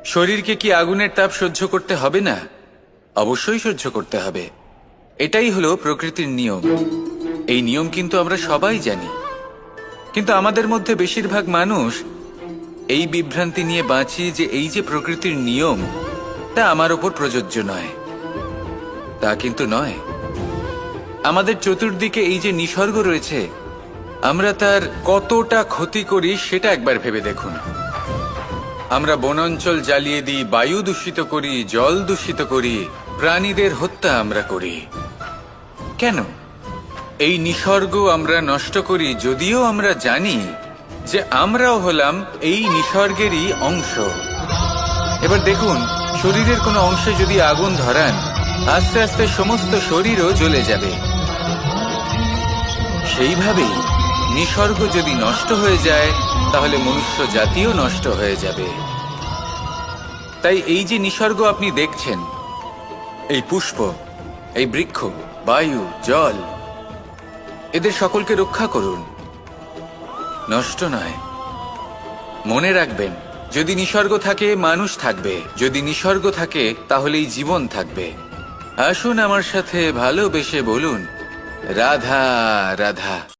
শরীরকে কি আগুনের তাপ সহ্য করতে হবে না? অবশ্যই সহ্য করতে হবে। এটাই হলো প্রকৃতির নিয়ম। এই নিয়ম কিন্তু আমরা সবাই জানি, কিন্তু আমাদের মধ্যে বেশিরভাগ মানুষ এই বিভ্রান্তি নিয়ে বাঁচি যে এই যে প্রকৃতির নিয়ম, তা আমার ওপর প্রযোজ্য নয়। তা কিন্তু নয়। আমাদের চতুর্দিকে এই যে নিসর্গ রয়েছে, আমরা তার কতটা ক্ষতি করি সেটা একবার ভেবে দেখুন। আমরা বনাঞ্চল জ্বালিয়ে দিই, বায়ু দূষিত করি, জল দূষিত করি, প্রাণীদের হত্যা আমরা করি। কেন? এই নিসর্গ আমরা নষ্ট করি, যদিও আমরা জানি যে আমরাও হলাম এই নিসর্গেরই অংশ। এবার দেখুন, শরীরের কোনো অংশে যদি আগুন ধরান, আস্তে আস্তে সমস্ত শরীরও জ্বলে যাবে। সেইভাবেই নিসর্গ যদি নষ্ট হয়ে যায়, তাহলে মনুষ্য জাতিও নষ্ট হয়ে যাবে। তাই এই যে নিসর্গ আপনি দেখছেন, এই পুষ্প, এই বৃক্ষ, বায়ু, জল, এদের সকলকে রক্ষা করুন। নষ্ট নয়, মনে রাখবেন, যদি নিসর্গ থাকে মানুষ থাকবে, যদি নিসর্গ থাকে তাহলেই জীবন থাকবে। আসুন আমার সাথে ভালোবেসে বলুন, রাধা রাধা।